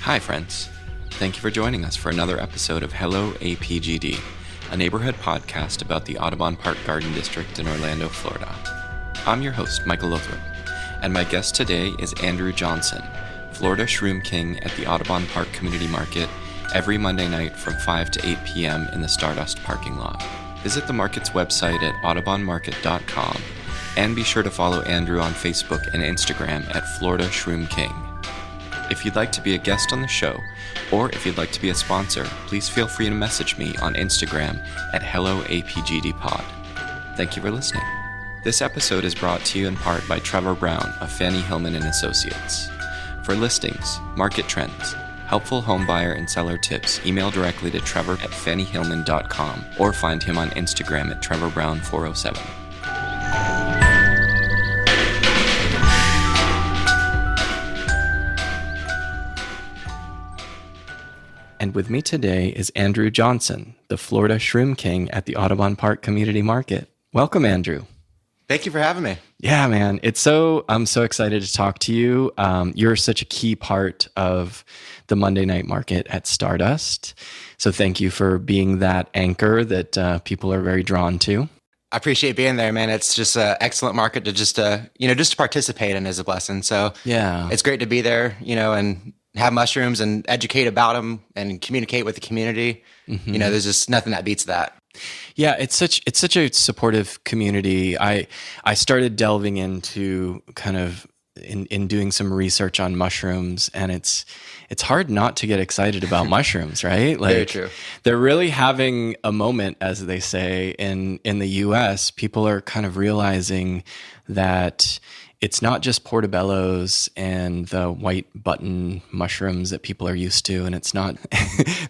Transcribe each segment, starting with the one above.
Hi, friends. Thank you for joining us for another episode of Hello APGD, a neighborhood podcast about the Audubon Park Garden District in Orlando, Florida. I'm your host, Michael Lothrop, and my guest today is Andrew Johnson, Florida Shroom King at the Audubon Park Community Market every Monday night from 5 to 8 p.m. in the Stardust parking lot. Visit the market's website at audubonmarket.com and be sure to follow Andrew on Facebook and Instagram at Florida Shroom King. If you'd like to be a guest on the show, or if you'd like to be a sponsor, please feel free to message me on Instagram at HelloAPGDPod. Thank you for listening. This episode is brought to you in part by Trevor Brown of Fannie Hillman & Associates. For listings, market trends, helpful home buyer and seller tips, email directly to trevor@fanniehillman.com or find him on Instagram at trevorbrown407. And with me today is Andrew Johnson, the Florida Shroom King at the Audubon Park Community Market. Welcome, Andrew. Thank you for having me. Yeah, man. I'm so excited to talk to you. You're such a key part of the Monday night market at Stardust. So thank you for being that anchor that people are very drawn to. I appreciate being there, man. It's just an excellent market to just to participate in is a blessing. So yeah, it's great to be there, and have mushrooms and educate about them and communicate with the community. Mm-hmm. There's just nothing that beats that. Yeah, it's such a supportive community. I started delving into kind of in doing some research on mushrooms, and it's hard not to get excited about mushrooms, right? Very true. They're really having a moment, as they say in the US. People are kind of realizing that it's not just portobellos and the white button mushrooms that people are used to, and it's not.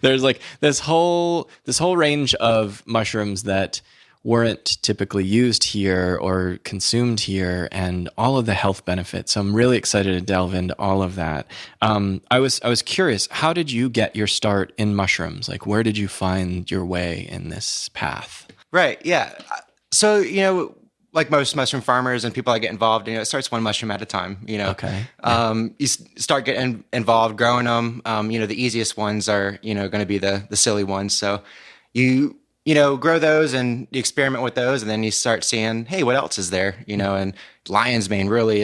There's like this whole range of mushrooms that weren't typically used here or consumed here, and all of the health benefits. So I'm really excited to delve into all of that. I was curious, how did you get your start in mushrooms? Like, where did you find your way in this path? Right. Yeah. So like most mushroom farmers and people that get involved, it starts one mushroom at a time, Okay. You start getting involved, growing them. The easiest ones are, going to be the silly ones. So you grow those and you experiment with those, and then you start seeing, hey, what else is there? And lion's mane really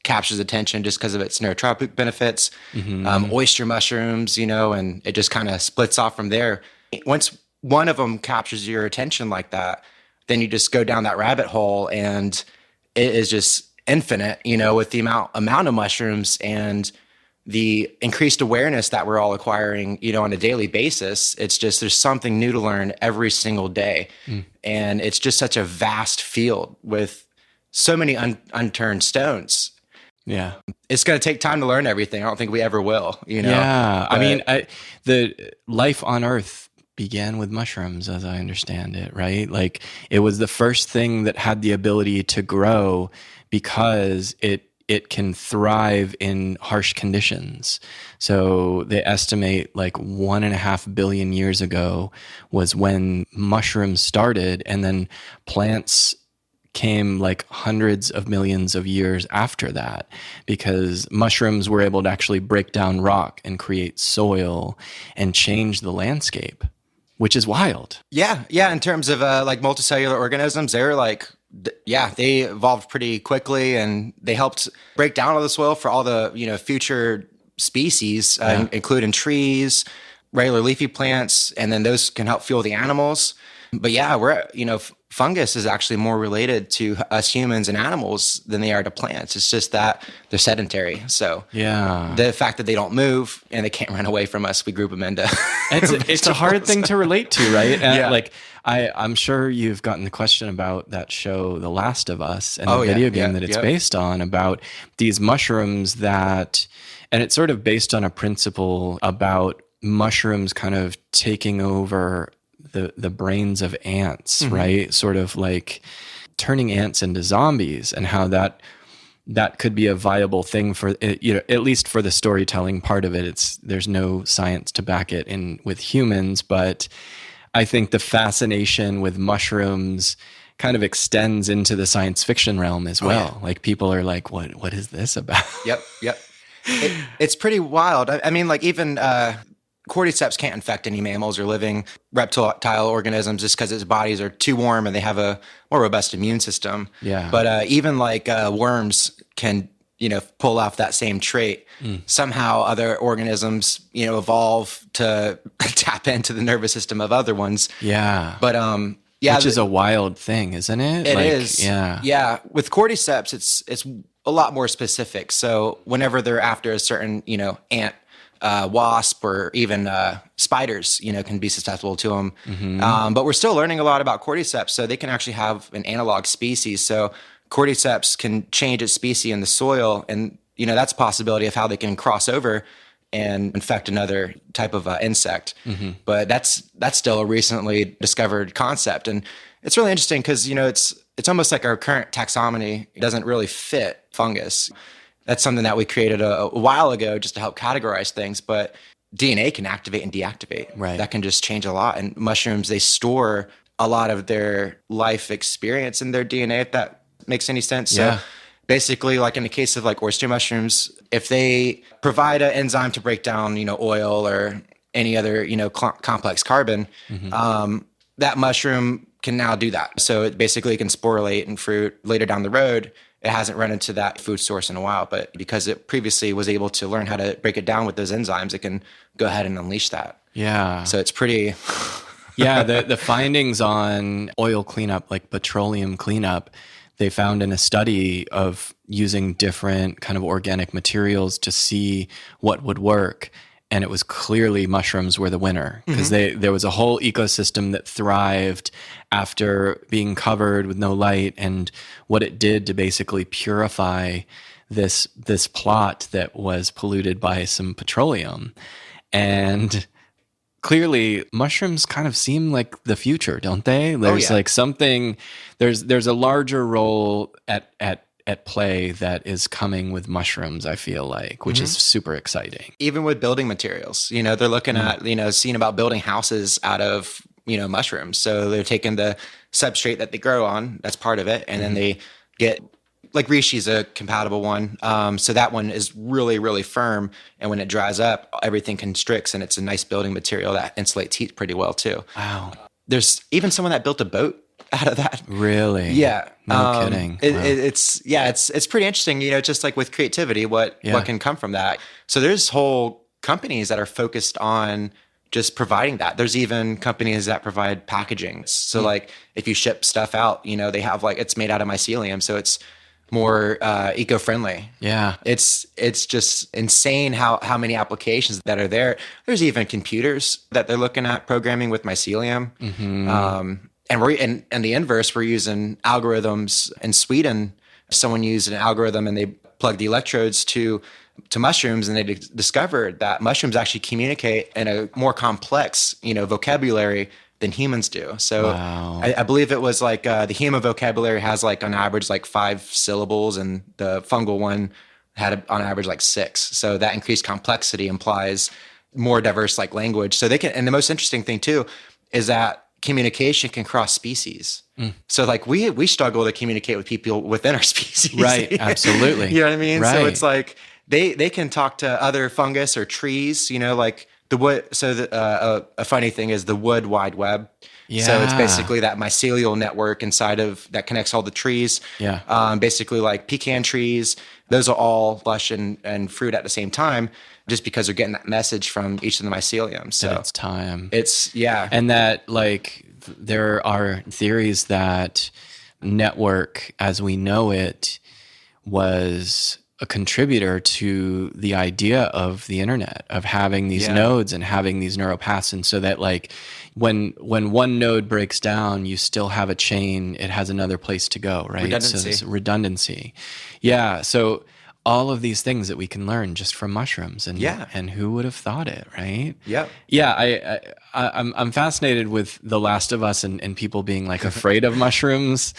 captures attention just because of its neurotropic benefits. Mm-hmm. Oyster mushrooms, and it just kind of splits off from there. Once one of them captures your attention like that, then you just go down that rabbit hole, and it is just infinite, with the amount of mushrooms and the increased awareness that we're all acquiring, on a daily basis. It's just, there's something new to learn every single day. And it's just such a vast field with so many unturned stones. Yeah. It's going to take time to learn everything. I don't think we ever will, Yeah. The life on Earth began with mushrooms, as I understand it, right? Like, it was the first thing that had the ability to grow because it can thrive in harsh conditions. So they estimate like 1.5 billion years ago was when mushrooms started, and then plants came like hundreds of millions of years after that, because mushrooms were able to actually break down rock and create soil and change the landscape, which is wild. Yeah. In terms of like multicellular organisms, they're like, they evolved pretty quickly, and they helped break down all the soil for all the, future species, including trees, regular leafy plants, and then those can help fuel the animals. But fungus is actually more related to us humans and animals than they are to plants. It's just that they're sedentary. So the fact that they don't move and they can't run away from us, we group them into. It's a hard thing to relate to, right? And like, I'm sure you've gotten the question about that show, The Last of Us, and the video game that it's based on, about these mushrooms and it's sort of based on a principle about mushrooms kind of taking over the brains of ants, mm-hmm. right? Sort of like turning ants into zombies, and how that could be a viable thing for, at least for the storytelling part of it. There's no science to back it in with humans, but I think the fascination with mushrooms kind of extends into the science fiction realm as well. Like, people are like, what is this about? Yep. It's pretty wild. I mean, like even cordyceps can't infect any mammals or living reptile organisms just because its bodies are too warm and they have a more robust immune system. Yeah. But even like worms can, pull off that same trait. Somehow other organisms, evolve to tap into the nervous system of other ones. Yeah. But yeah, which is a wild thing, isn't it? It is. Yeah. Yeah. With cordyceps, it's a lot more specific. So whenever they're after a certain, ant, wasp, or even spiders, can be susceptible to them. But we're still learning a lot about cordyceps. So they can actually have an analog species. So cordyceps can change its species in the soil, and that's a possibility of how they can cross over and infect another type of insect. But that's still a recently discovered concept, and it's really interesting because it's almost like our current taxonomy doesn't really fit fungus. That's something that we created a while ago just to help categorize things, but DNA can activate and deactivate. Right. That can just change a lot. And mushrooms, they store a lot of their life experience in their DNA, if that makes any sense. Yeah. So basically, like in the case of like oyster mushrooms, if they provide an enzyme to break down, oil or any other, complex carbon, that mushroom can now do that. So it basically can sporulate in fruit later down the road. It hasn't run into that food source in a while, but because it previously was able to learn how to break it down with those enzymes, it can go ahead and unleash that. Yeah. So it's pretty... Yeah, the findings on oil cleanup, like petroleum cleanup, they found in a study of using different kind of organic materials to see what would work. And it was clearly mushrooms were the winner because there was a whole ecosystem that thrived after being covered with no light, and what it did to basically purify this plot that was polluted by some petroleum. And clearly mushrooms kind of seem like the future, don't they? There's like something, there's a larger role at play that is coming with mushrooms, I feel like, which is super exciting. Even with building materials, they're looking at, seeing about building houses out of, mushrooms. So they're taking the substrate that they grow on, that's part of it. And then they get, like reishi's a compatible one. So that one is really, really firm. And when it dries up, everything constricts, and it's a nice building material that insulates heat pretty well too. Wow. There's even someone that built a boat out of that. Really? Yeah. No kidding. Wow. It's pretty interesting, just like with creativity, what can come from that. So there's whole companies that are focused on just providing that. There's even companies that provide packaging. So like if you ship stuff out, they have like, it's made out of mycelium. So it's more eco-friendly. Yeah. It's just insane how many applications that are there. There's even computers that they're looking at programming with mycelium. And we're in the inverse, we're using algorithms in Sweden. Someone used an algorithm and they plugged the electrodes to mushrooms, and they discovered that mushrooms actually communicate in a more complex, vocabulary than humans do. So wow. I believe it was like the human vocabulary has like on average like 5 syllables, and the fungal one had on average like 6. So that increased complexity implies more diverse like language. So they can, and the most interesting thing too is that communication can cross species. So like we struggle to communicate with people within our species. Right. Absolutely. You know what I mean? Right. So it's like they can talk to other fungus or trees, like the wood. So a funny thing is the wood wide web. Yeah. So it's basically that mycelial network inside of that connects all the trees. Yeah. Basically like pecan trees, those are all lush and fruit at the same time, just because they're getting that message from each of the mycelium. So it's time. And that like there are theories that network as we know it was a contributor to the idea of the internet, of having these nodes and having these neural paths. And so that like when one node breaks down, you still have a chain, it has another place to go, right? Redundancy. So this redundancy. Yeah. So all of these things that we can learn just from mushrooms, and who would have thought it, right? Yeah. Yeah. I'm fascinated with The Last of Us and people being like afraid of mushrooms,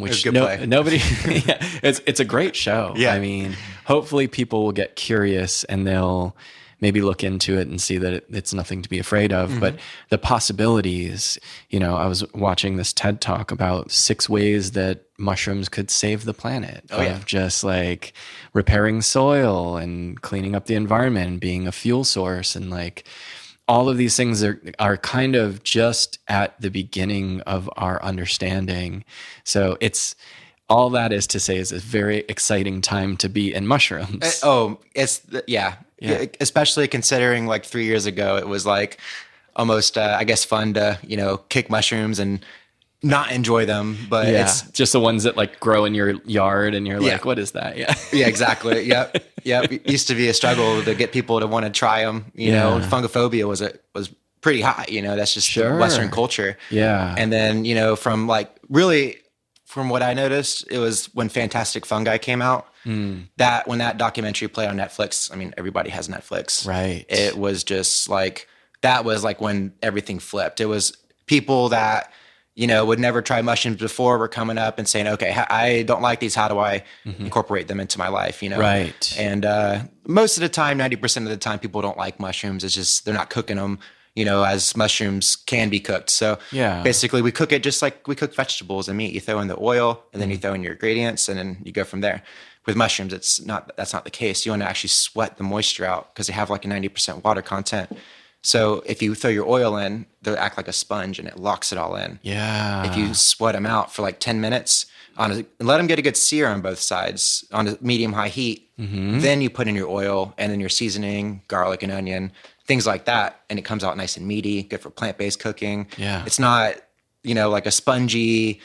which nobody. It's a great show. Yeah. I mean, hopefully people will get curious and they'll maybe look into it and see that it's nothing to be afraid of. But the possibilities, I was watching this TED talk about 6 ways that mushrooms could save the planet of just like repairing soil and cleaning up the environment and being a fuel source. And like all of these things are kind of just at the beginning of our understanding. So all that is to say is a very exciting time to be in mushrooms. Yeah. Especially considering like 3 years ago, it was like almost, I guess, fun to, kick mushrooms and not enjoy them. But it's just the ones that like grow in your yard and you're like, what is that? Yeah. Yeah, exactly. Yep. It used to be a struggle to get people to want to try them. Fungophobia was pretty high. That's just Western culture. Yeah. And then, from like really, from what I noticed, it was when Fantastic Fungi came out, that when that documentary played on Netflix, I mean, everybody has Netflix. Right. It was just like, that was like when everything flipped. It was people that, would never try mushrooms before were coming up and saying, okay, I don't like these. How do I incorporate them into my life? Right. And most of the time, 90% of the time, people don't like mushrooms. It's just, they're not cooking them, as mushrooms can be cooked. So basically we cook it just like we cook vegetables and meat. You throw in the oil and then you throw in your ingredients and then you go from there. With mushrooms, that's not the case. You want to actually sweat the moisture out because they have like a 90% water content. So if you throw your oil in, they'll act like a sponge and it locks it all in. Yeah. If you sweat them out for like 10 minutes and let them get a good sear on both sides on a medium-high heat, then you put in your oil and then your seasoning, garlic and onion, things like that. And it comes out nice and meaty, good for plant-based cooking. Yeah. It's not, like a spongy,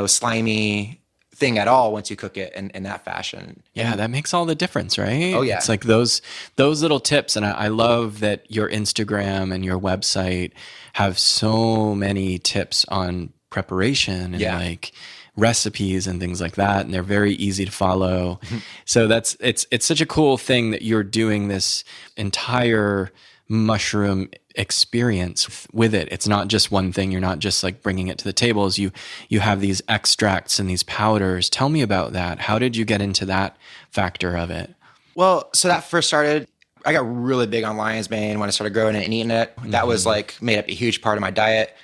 slimy thing at all once you cook it in that fashion. Yeah, that makes all the difference, right? Oh, yeah. It's like those little tips. And I love that your Instagram and your website have so many tips on preparation and like recipes and things like that. And they're very easy to follow. So it's such a cool thing that you're doing this entire mushroom experience with it. It's not just one thing. You're not just like bringing it to the tables. You have these extracts and these powders. Tell me about that. How did you get into that factor of it? Well, so that first started, I got really big on lion's mane when I started growing it and eating it. That was like made up a huge part of my diet.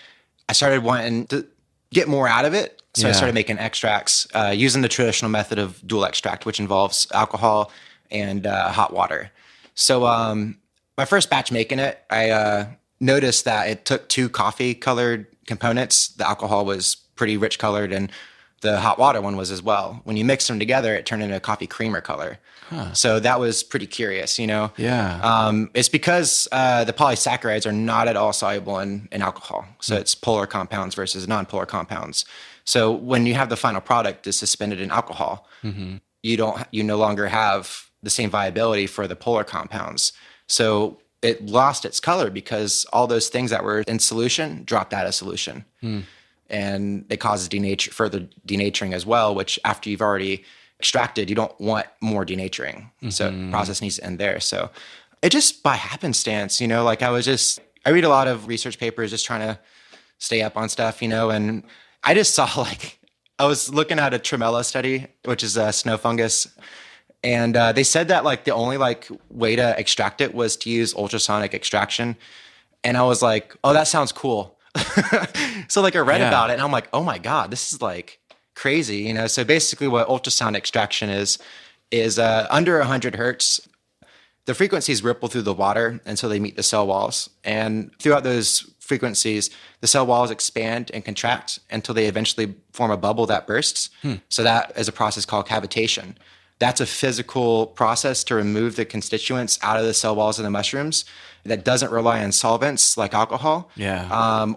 I started wanting to get more out of it. So I started making extracts using the traditional method of dual extract, which involves alcohol and hot water. So my first batch making it, I noticed that it took 2 coffee-colored components. The alcohol was pretty rich colored, and the hot water one was as well. When you mix them together, it turned into a coffee creamer color. So that was pretty curious, Yeah. It's because the polysaccharides are not at all soluble in alcohol. So it's polar compounds versus non-polar compounds. So when you have the final product is suspended in alcohol, you no longer have the same viability for the polar compounds. So it lost its color because all those things that were in solution dropped out of solution. And it causes further denaturing as well, which after you've already extracted, you don't want more denaturing. So the process needs to end there. So it just by happenstance, like I read a lot of research papers just trying to stay up on stuff, and I just saw I was looking at a tremella study, which is a snow fungus. And they said that the only way to extract it was to use ultrasonic extraction. And I was like, oh, that sounds cool. So I read about it and I'm like, oh my God, this is crazy. So basically what ultrasound extraction is under 100 hertz, the frequencies ripple through the water until they meet the cell walls. And throughout those frequencies, the cell walls expand and contract until they eventually form a bubble that bursts. So that is a process called cavitation. That's a physical process to remove the constituents out of the cell walls of the mushrooms that doesn't rely on solvents like alcohol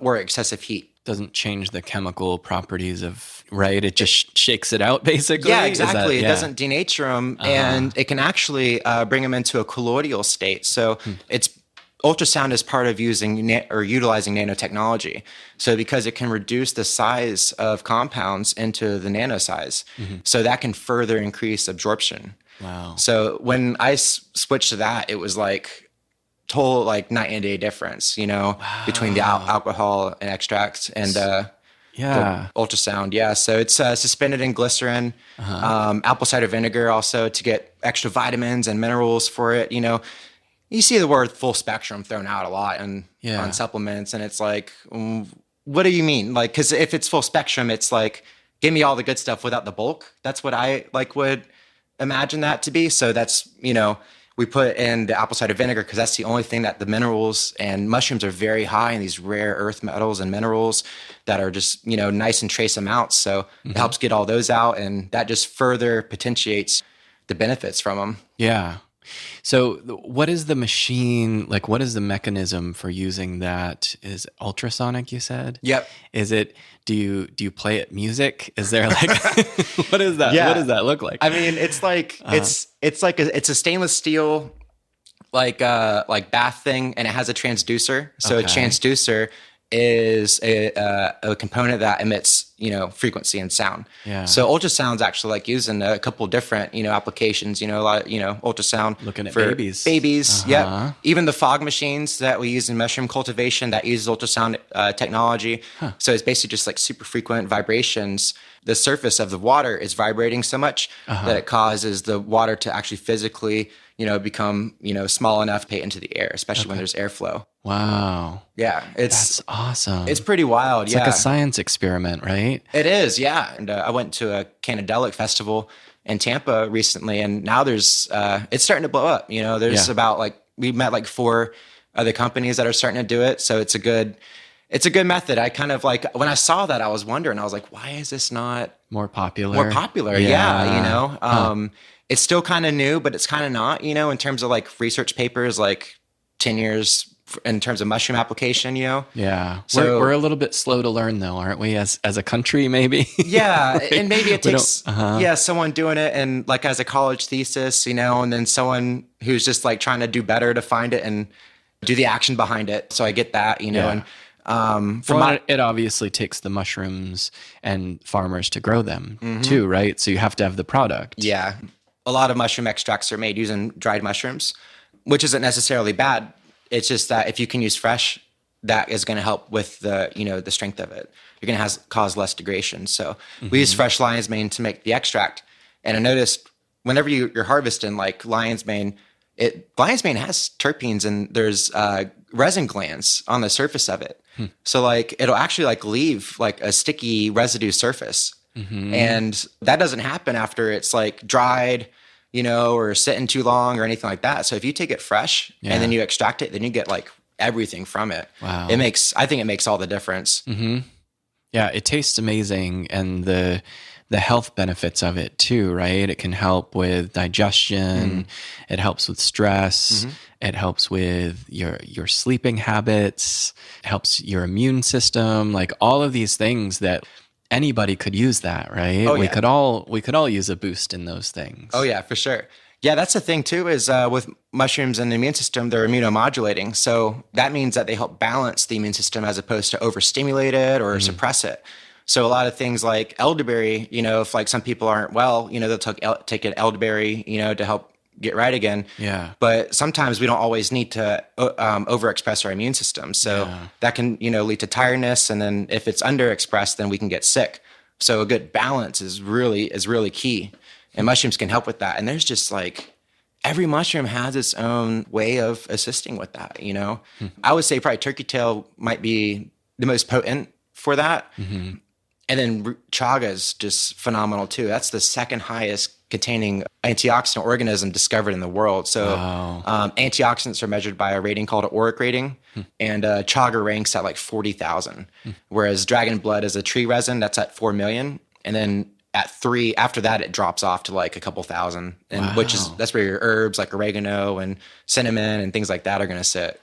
or excessive heat. Doesn't change the chemical properties of, right? It just shakes it out basically. Yeah, exactly. It doesn't denature them and it can actually bring them into a colloidal state. So ultrasound is part of utilizing nanotechnology. So because it can reduce the size of compounds into the nano size, so that can further increase absorption. Wow. So when I switched to that, it was total night and day difference, between the alcohol and extracts and the ultrasound. Yeah. So it's suspended in glycerin, apple cider vinegar also to get extra vitamins and minerals for it, you see the word full spectrum thrown out a lot on supplements, and it's like, what do you mean? Like, because if it's full spectrum, it's like, give me all the good stuff without the bulk. That's what I like would imagine that to be. So that's, we put in the apple cider vinegar because that's the only thing that the minerals, and mushrooms are very high in these rare earth metals and minerals that are just, nice and trace amounts. So it helps get all those out, and that just further potentiates the benefits from them. Yeah. So what is the machine, like what is the mechanism for using that? Is it ultrasonic, you said? Yep. Is it, do you play it music? Is there like, what is that? Yeah. What does that look like? I mean, it's like, it's a stainless steel, like bath thing, and it has a transducer. So a transducer is a component that emits, frequency and sound. Yeah. So ultrasound's actually like used in a couple different, applications, a lot, ultrasound. Looking at for babies. Babies. Yep. Even the fog machines that we use in mushroom cultivation that uses ultrasound technology. Huh. So it's basically just like super frequent vibrations. The surface of the water is vibrating so much that it causes the water to actually physically, become, small enough to pay into the air, especially when there's airflow. Wow. Yeah. That's awesome. It's pretty wild. It's like a science experiment, right? It is. Yeah. And I went to a Canadelic festival in Tampa recently, and now there's, it's starting to blow up. There's about we met like 4 other companies that are starting to do it. So it's a good method. I kind of when I saw that, I was wondering, I was like, why is this not more popular? Yeah. It's still kind of new, but it's kind of not, in terms of like research papers, like 10 years in terms of mushroom application, Yeah. So we're a little bit slow to learn though, aren't we? As a country, maybe. Yeah. And maybe it takes, someone doing it and like as a college thesis, and then someone who's just like trying to do better to find it and do the action behind it. So I get that, and, it obviously takes the mushrooms and farmers to grow them too, right? So you have to have the product. Yeah. A lot of mushroom extracts are made using dried mushrooms, which isn't necessarily bad. It's just that if you can use fresh, that is going to help with the, the strength of it. You're going to cause less degradation. So we use fresh lion's mane to make the extract. And I noticed whenever you're harvesting like lion's mane, lion's mane has terpenes and there's resin glands on the surface of it. So like it'll actually like leave like a sticky residue surface. And that doesn't happen after it's like dried, or sitting too long or anything like that. So if you take it fresh and then you extract it, then you get like everything from it. Wow. I think it makes all the difference. Yeah. It tastes amazing. And the health benefits of it too, right? It can help with digestion. It helps with stress. It helps with your sleeping habits. It helps your immune system. Like all of these things that anybody could use that, right? Oh, we yeah. could all use a boost in those things. Oh yeah, for sure. Yeah, that's the thing too, is with mushrooms and the immune system, they're immunomodulating. So that means that they help balance the immune system as opposed to overstimulate it or suppress it. So a lot of things like elderberry, if like some people aren't well, they'll take an elderberry, to help get right again. Yeah. But sometimes we don't always need to overexpress our immune system. So that can, lead to tiredness. And then if it's underexpressed, then we can get sick. So a good balance is really key. And mushrooms can help with that. And there's just like, every mushroom has its own way of assisting with that, I would say probably turkey tail might be the most potent for that. And then chaga is just phenomenal too. That's the second highest containing antioxidant organism discovered in the world. So antioxidants are measured by a rating called an ORAC rating, and chaga ranks at like 40,000, whereas dragon blood is a tree resin that's at 4 million, and then at 3 after that it drops off to like a couple thousand, and that's where your herbs like oregano and cinnamon and things like that are going to sit.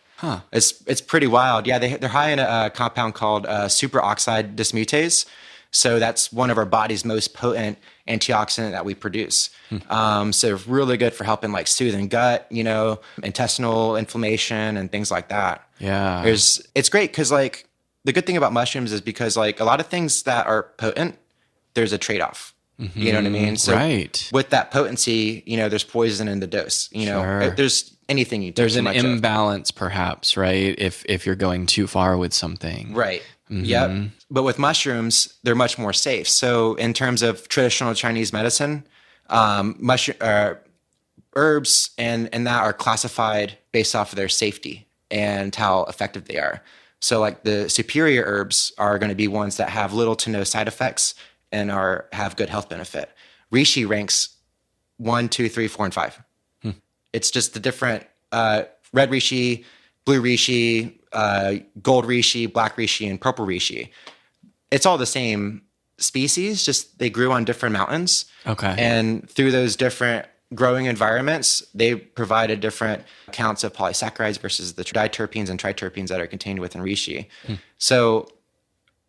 It's pretty wild. Yeah, they're high in a compound called superoxide dismutase. So that's one of our body's most potent antioxidant that we produce. So really good for helping like soothing gut, intestinal inflammation and things like that. Yeah. It's great because like the good thing about mushrooms is because like a lot of things that are potent, there's a trade-off. You know what I mean? So with that potency, there's poison in the dose. There's anything you take there's too an much imbalance perhaps, right? If you're going too far with something. Right. Yep. But with mushrooms, they're much more safe. So in terms of traditional Chinese medicine, herbs and that are classified based off of their safety and how effective they are. So like the superior herbs are going to be ones that have little to no side effects and have good health benefit. Reishi ranks 1, 2, 3, 4, and 5. It's just the different red reishi, blue reishi, gold reishi, black reishi, and purple reishi. It's all the same species, just they grew on different mountains. Okay. And through those different growing environments, they provided different counts of polysaccharides versus the diterpenes and triterpenes that are contained within reishi. So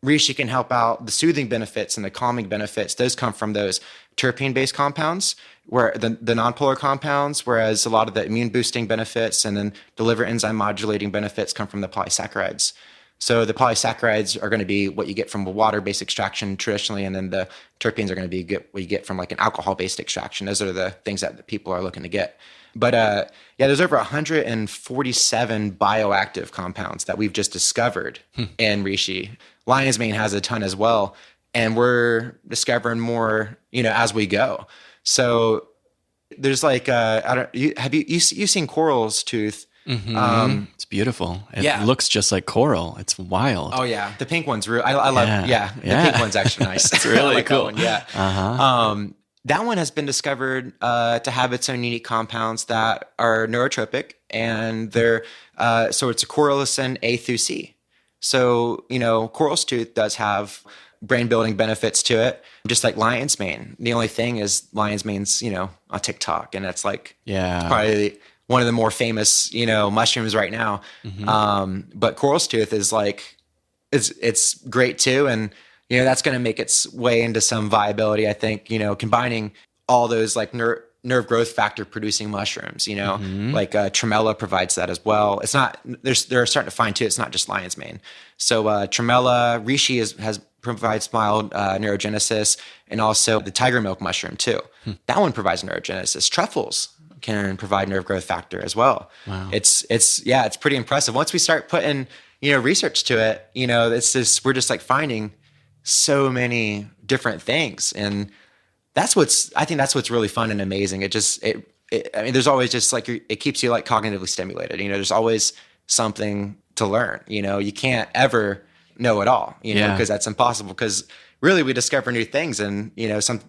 reishi can help out the soothing benefits and the calming benefits. Those come from those terpene-based compounds, where the nonpolar compounds, whereas a lot of the immune boosting benefits and then the liver enzyme modulating benefits come from the polysaccharides. So the polysaccharides are going to be what you get from a water-based extraction traditionally, and then the terpenes are going to be what you get from like an alcohol-based extraction. Those are the things that the people are looking to get. But there's over 147 bioactive compounds that we've just discovered in reishi. Lion's mane has a ton as well, and we're discovering more, as we go. So there's like, have you seen coral's tooth? It's beautiful. It looks just like coral. It's wild. Oh yeah, the pink one's real. I love. The pink one's actually nice. It's really like cool. That one, yeah. That one has been discovered to have its own unique compounds that are neurotropic, and they're so it's a corallicin A through C. So coral's tooth does have brain building benefits to it, just like lion's mane. The only thing is lion's mane's on TikTok, and it's like probably one of the more famous, mushrooms right now. But coral's tooth is like, it's great too. And, that's going to make its way into some viability, I think, combining all those like nerve growth factor producing mushrooms, like tremella provides that as well. It's not, they're starting to find too, it's not just lion's mane. So tremella, reishi provides mild neurogenesis, and also the tiger milk mushroom too. That one provides neurogenesis. Truffles can provide nerve growth factor as well. Wow. It's pretty impressive. Once we start putting, research to it, we're just like finding so many different things. And I think that's what's really fun and amazing. There's always just like, it keeps you like cognitively stimulated. There's always something to learn, you can't ever know it all, because that's impossible, because really we discover new things, and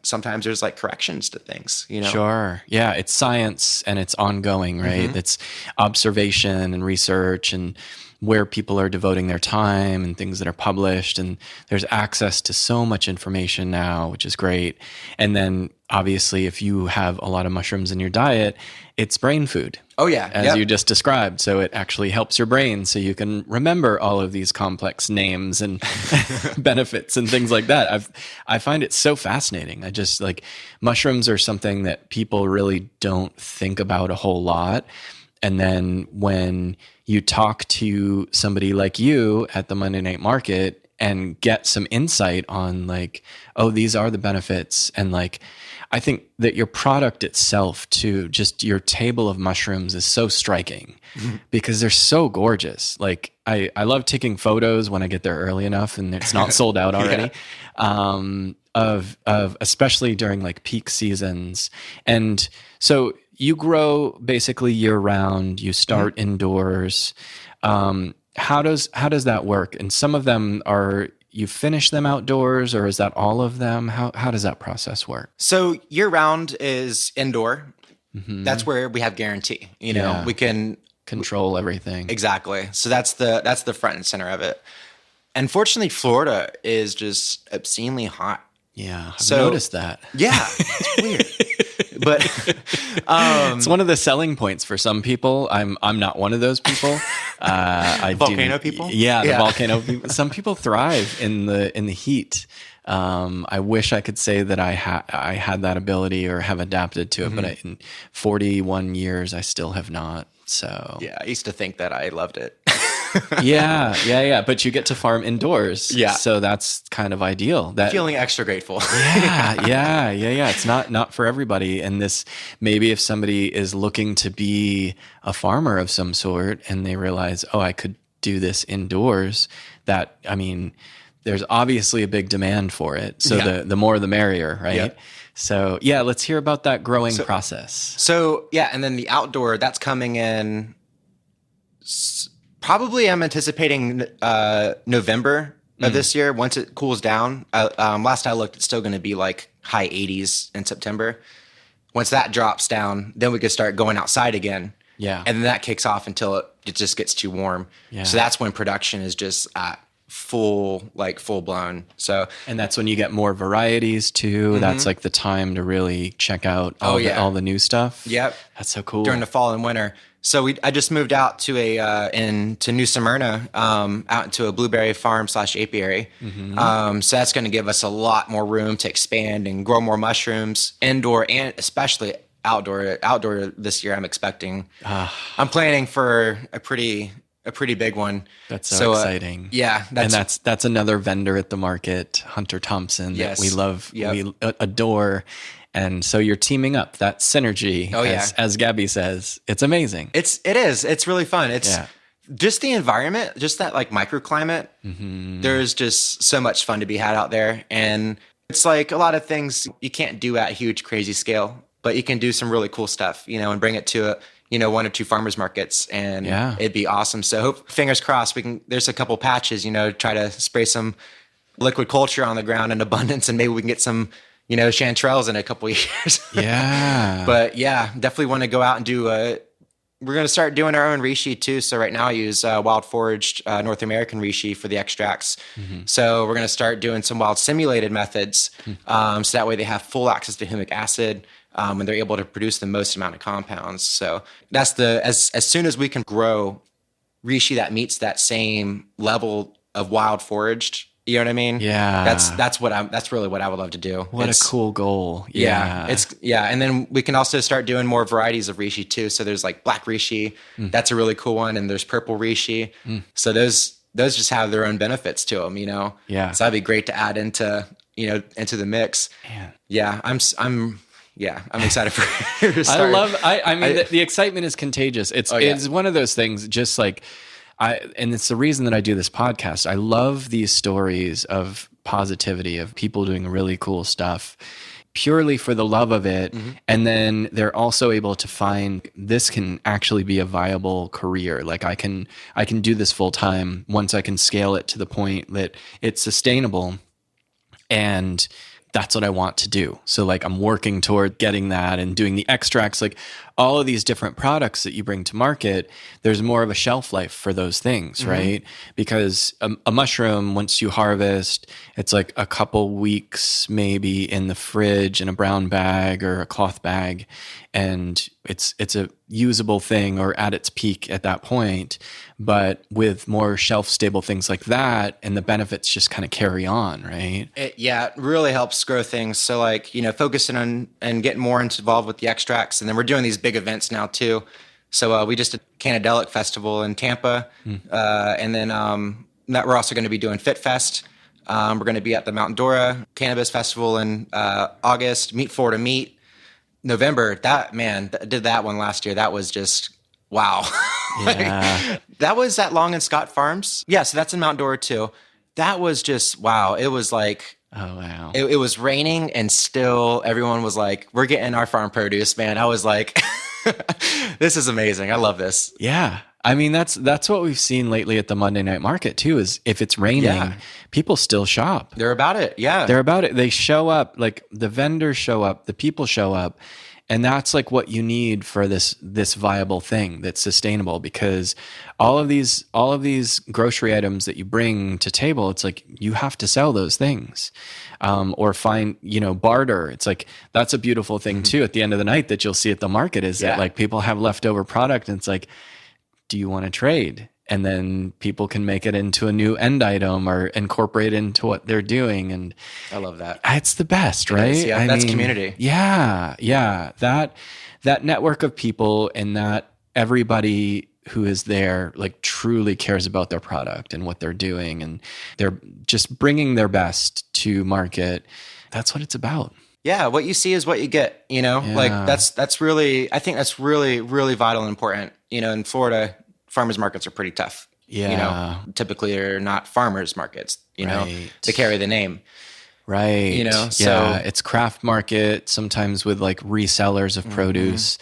sometimes there's like corrections to things. Sure. Yeah, it's science and it's ongoing, right? It's observation and research and where people are devoting their time and things that are published, and there's access to so much information now, which is great. And then obviously if you have a lot of mushrooms in your diet, it's brain food. Oh yeah. As you just described. So it actually helps your brain so you can remember all of these complex names and benefits and things like that. I find it so fascinating. I just like, mushrooms are something that people really don't think about a whole lot. And then when you talk to somebody like you at the Monday Night Market and get some insight on like, oh, these are the benefits. And like, I think that your product itself too, just your table of mushrooms is so striking because they're so gorgeous. Like I love taking photos when I get there early enough and it's not sold out already. Of especially during like peak seasons. And so you grow basically year round, you start indoors. How does that work? And some of them you finish them outdoors, or is that all of them? How does that process work? So year round is indoor. That's where we have guarantee. We can control everything. Exactly. So that's the front and center of it. Unfortunately, Florida is just obscenely hot. Yeah, I've noticed that. Yeah, it's weird. But it's one of the selling points for some people. I'm not one of those people. Volcano people? Yeah, the volcano people. Some people thrive in the heat. I wish I could say that I had that ability or have adapted to it, but in 41 years, I still have not. So yeah, I used to think that I loved it. Yeah. But you get to farm indoors. Yeah. So that's kind of ideal. Feeling extra grateful. Yeah. It's not for everybody. And this, maybe if somebody is looking to be a farmer of some sort and they realize, oh, I could do this indoors, there's obviously a big demand for it. So the more the merrier, right? Yep. So yeah, let's hear about that growing process. So yeah, and then the outdoor, that's coming in probably I'm anticipating November of this year once it cools down. Last I looked, it's still going to be like high 80s in September. Once that drops down, then we could start going outside again. Yeah. And then that kicks off until it just gets too warm. Yeah. So that's when production is just at full blown. So, and that's when you get more varieties too. That's like the time to really check out all the new stuff. Yep. That's so cool. During the fall and winter. So I just moved out to to New Smyrna, out into a blueberry farm / apiary. So that's going to give us a lot more room to expand and grow more mushrooms indoor and especially outdoor. Outdoor this year, I'm expecting. I'm planning for a pretty big one. That's so exciting. Yeah, that's another vendor at the market, Hunter Thompson, that we love, we adore. And so you're teaming up, that synergy, as Gabby says. It's amazing. It is. It's really fun. It's just the environment, just that like microclimate. There's just so much fun to be had out there. And it's like a lot of things you can't do at a huge, crazy scale, but you can do some really cool stuff, and bring it to one or two farmers markets, and it'd be awesome. So fingers crossed, there's a couple patches, try to spray some liquid culture on the ground in abundance, and maybe we can get some chanterelles in a couple of years. Yeah. But yeah, definitely want to go out and do we're going to start doing our own reishi too. So right now I use wild foraged North American reishi for the extracts. So we're going to start doing some wild simulated methods. So that way they have full access to humic acid, and they're able to produce the most amount of compounds. So that's as soon as we can grow reishi that meets that same level of wild foraged, you know what I mean? Yeah. That's really what I would love to do. What a cool goal. Yeah. And then we can also start doing more varieties of reishi too. So there's like black reishi. That's a really cool one. And there's purple reishi. So those just have their own benefits to them, Yeah. So that'd be great to add into the mix. Man. Yeah. I'm excited for you to start. I mean, the excitement is contagious. It's one of those things, just like, and it's the reason that I do this podcast. I love these stories of positivity, of people doing really cool stuff purely for the love of it. And then they're also able to find this can actually be a viable career. Like I can do this full time once I can scale it to the point that it's sustainable. And that's what I want to do. So like I'm working toward getting that and doing the extracts, like all of these different products that you bring to market, there's more of a shelf life for those things, right? Because a mushroom, once you harvest, it's like a couple weeks maybe in the fridge in a brown bag or a cloth bag. And it's a usable thing or at its peak at that point. But with more shelf stable things like that, and the benefits just kind of carry on, right? It really helps grow things. So like, focusing on and getting more involved with the extracts. And then we're doing these big events now too. So we just did Canadelic Festival in Tampa. And then that we're also going to be doing Fit Fest. We're going to be at the Mount Dora Cannabis Festival in August, Meet Florida Meet. November, did that one last year. That was just, wow. Yeah. That was at Long and Scott Farms. Yeah, so that's in Mount Dora too. That was just, wow. It was like, oh, wow. It was raining and still everyone was like, we're getting our farm produce, man. I was like, this is amazing. I love this. Yeah. I mean, that's what we've seen lately at the Monday night market too, is if it's raining, people still shop. They're about it. Yeah. They're about it. They show up, like the vendors show up, the people show up. And that's like what you need for this viable thing that's sustainable, because all of these grocery items that you bring to table, it's like you have to sell those things, or find, barter. It's like, that's a beautiful thing too. At the end of the night that you'll see at the market is that like people have leftover product and it's like, do you want to trade? And then people can make it into a new end item or incorporate it into what they're doing. And I love that. It's the best, right? Yeah, that's community. Yeah. Yeah. That network of people, and that everybody who is there like truly cares about their product and what they're doing, and they're just bringing their best to market. That's what it's about. Yeah, what you see is what you get, like that's really, I think that's really, really vital and important. In Florida, farmers markets are pretty tough. Yeah. typically are not farmers markets, Right. to carry the name. Right. So yeah, it's craft market, sometimes with like resellers of produce.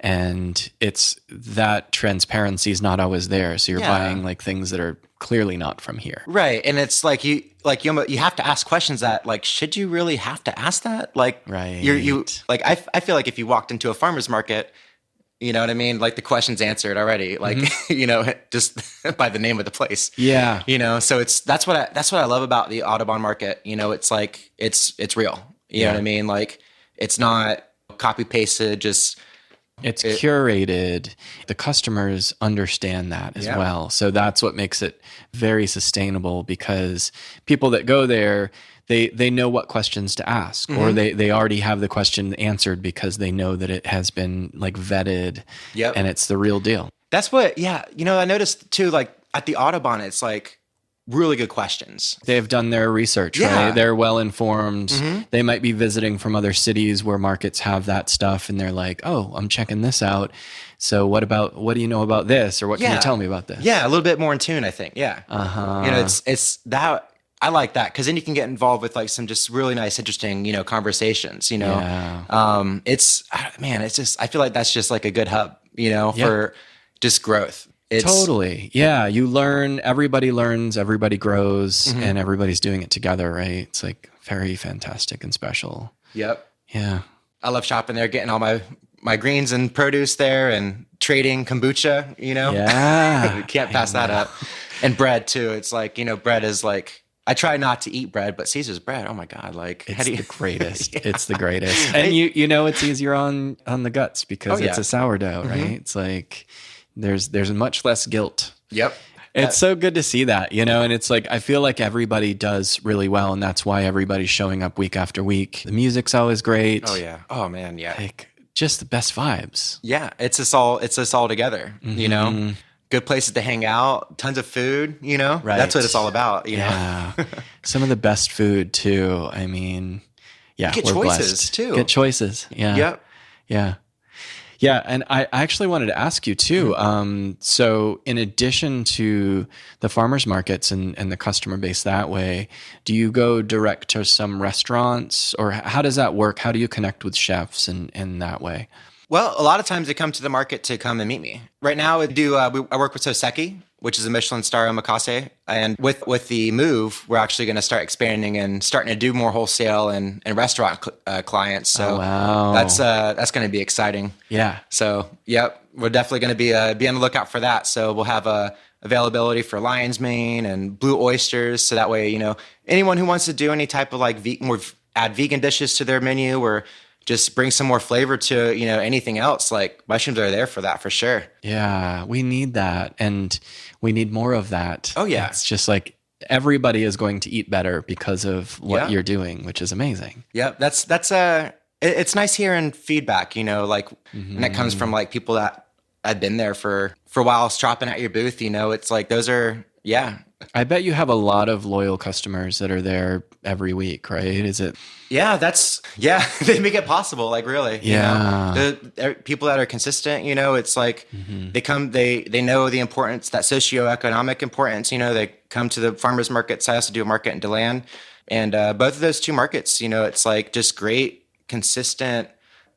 And it's that transparency is not always there. So you're buying like things that are clearly not from here. right. And it's like you have to ask questions that like, should you really have to ask that? Like, you like, I feel like if you walked into a farmer's market, you know what I mean? Like the question's answered already, like, just by the name of the place. Yeah. So that's what I love about the Audubon market. It's like, it's real. You know what I mean? Like it's not copy pasted, just, it's curated. The customers understand that as well. So that's what makes it very sustainable, because people that go there, they know what questions to ask, or they already have the question answered because they know that it has been like vetted and it's the real deal. That's what, I noticed too, like at the Audubon, it's like really good questions. They've done their research, right? They're well informed. They might be visiting from other cities where markets have that stuff, and they're like, oh, I'm checking this out. So what do you know about this? Or what can you tell me about this? Yeah, a little bit more in tune, I think. Yeah. It's that, I like that, because then you can get involved with like some just really nice, interesting, conversations, it's just, I feel like that's just like a good hub, for just growth. Totally. Yeah. You learn, everybody learns, everybody grows, and everybody's doing it together, right? It's like very fantastic and special. Yep. Yeah. I love shopping there, getting all my greens and produce there, and trading kombucha, Yeah. You can't pass that up. And bread too. It's like, bread is like, I try not to eat bread, but Caesar's bread, oh my God, like it's the greatest. It's the greatest. And it's easier on the guts because it's a sourdough, right? It's like there's much less guilt. Yep. It's so good to see that, and it's like I feel like everybody does really well, and that's why everybody's showing up week after week. The music's always great. Oh yeah. Oh man, yeah. Like just the best vibes. Yeah, it's us all together, Good places to hang out, tons of food, Right. That's what it's all about, Yeah. Some of the best food too. I mean, yeah, get we're choices blessed. too. Get choices. Yeah. Yep. Yeah. Yeah, and I actually wanted to ask you too. So in addition to the farmers markets and the customer base that way, do you go direct to some restaurants, or how does that work? How do you connect with chefs in that way? Well, a lot of times they come to the market to come and meet me. Right now, I work with Soseki, which is a Michelin star omakase. And with the move, we're actually going to start expanding and starting to do more wholesale and restaurant clients. So that's going to be exciting. Yeah. So, yep, we're definitely going to be on the lookout for that. So we'll have availability for lion's mane and blue oysters. So that way, anyone who wants to do any type of like add vegan dishes to their menu, or just bring some more flavor to, anything else, like mushrooms are there for that for sure. Yeah, we need that. And we need more of that. Oh yeah. It's just like everybody is going to eat better because of what you're doing, which is amazing. Yeah. It's nice hearing feedback, like when it comes from like people that had been there for a while, shopping at your booth, it's like, those are, I bet you have a lot of loyal customers that are there every week, right? Is it? Yeah, they make it possible, like really. Yeah. People that are consistent, it's like they come, they know the importance, that socioeconomic importance, they come to the farmers markets. I also do a market in DeLand, and both of those two markets, it's like just great, consistent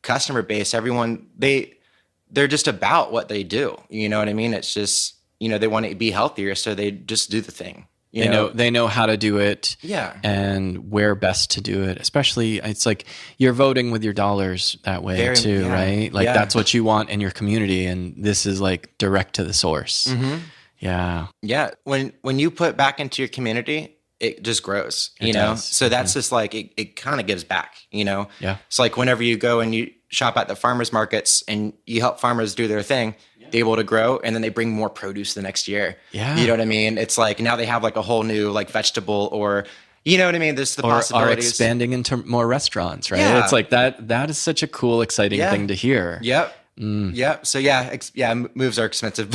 customer base. Everyone, they're just about what they do. You know what I mean? It's just, they want to be healthier, so they just do the thing. They know how to do it, and where best to do it. Especially, it's like you're voting with your dollars that way too, right? Like that's what you want in your community, and this is like direct to the source. Yeah. When you put back into your community, it just grows. It does. So that's just like it kind of gives back. Yeah. It's like whenever you go and you shop at the farmers markets and you help farmers do their thing, they're able to grow, and then they bring more produce the next year. Yeah. You know what I mean? It's like now they have like a whole new like vegetable, or you know what I mean? There's the possibilities. Are expanding into more restaurants, right? Yeah. It's like that is such a cool, exciting thing to hear. Yep. Yep. So moves are expensive.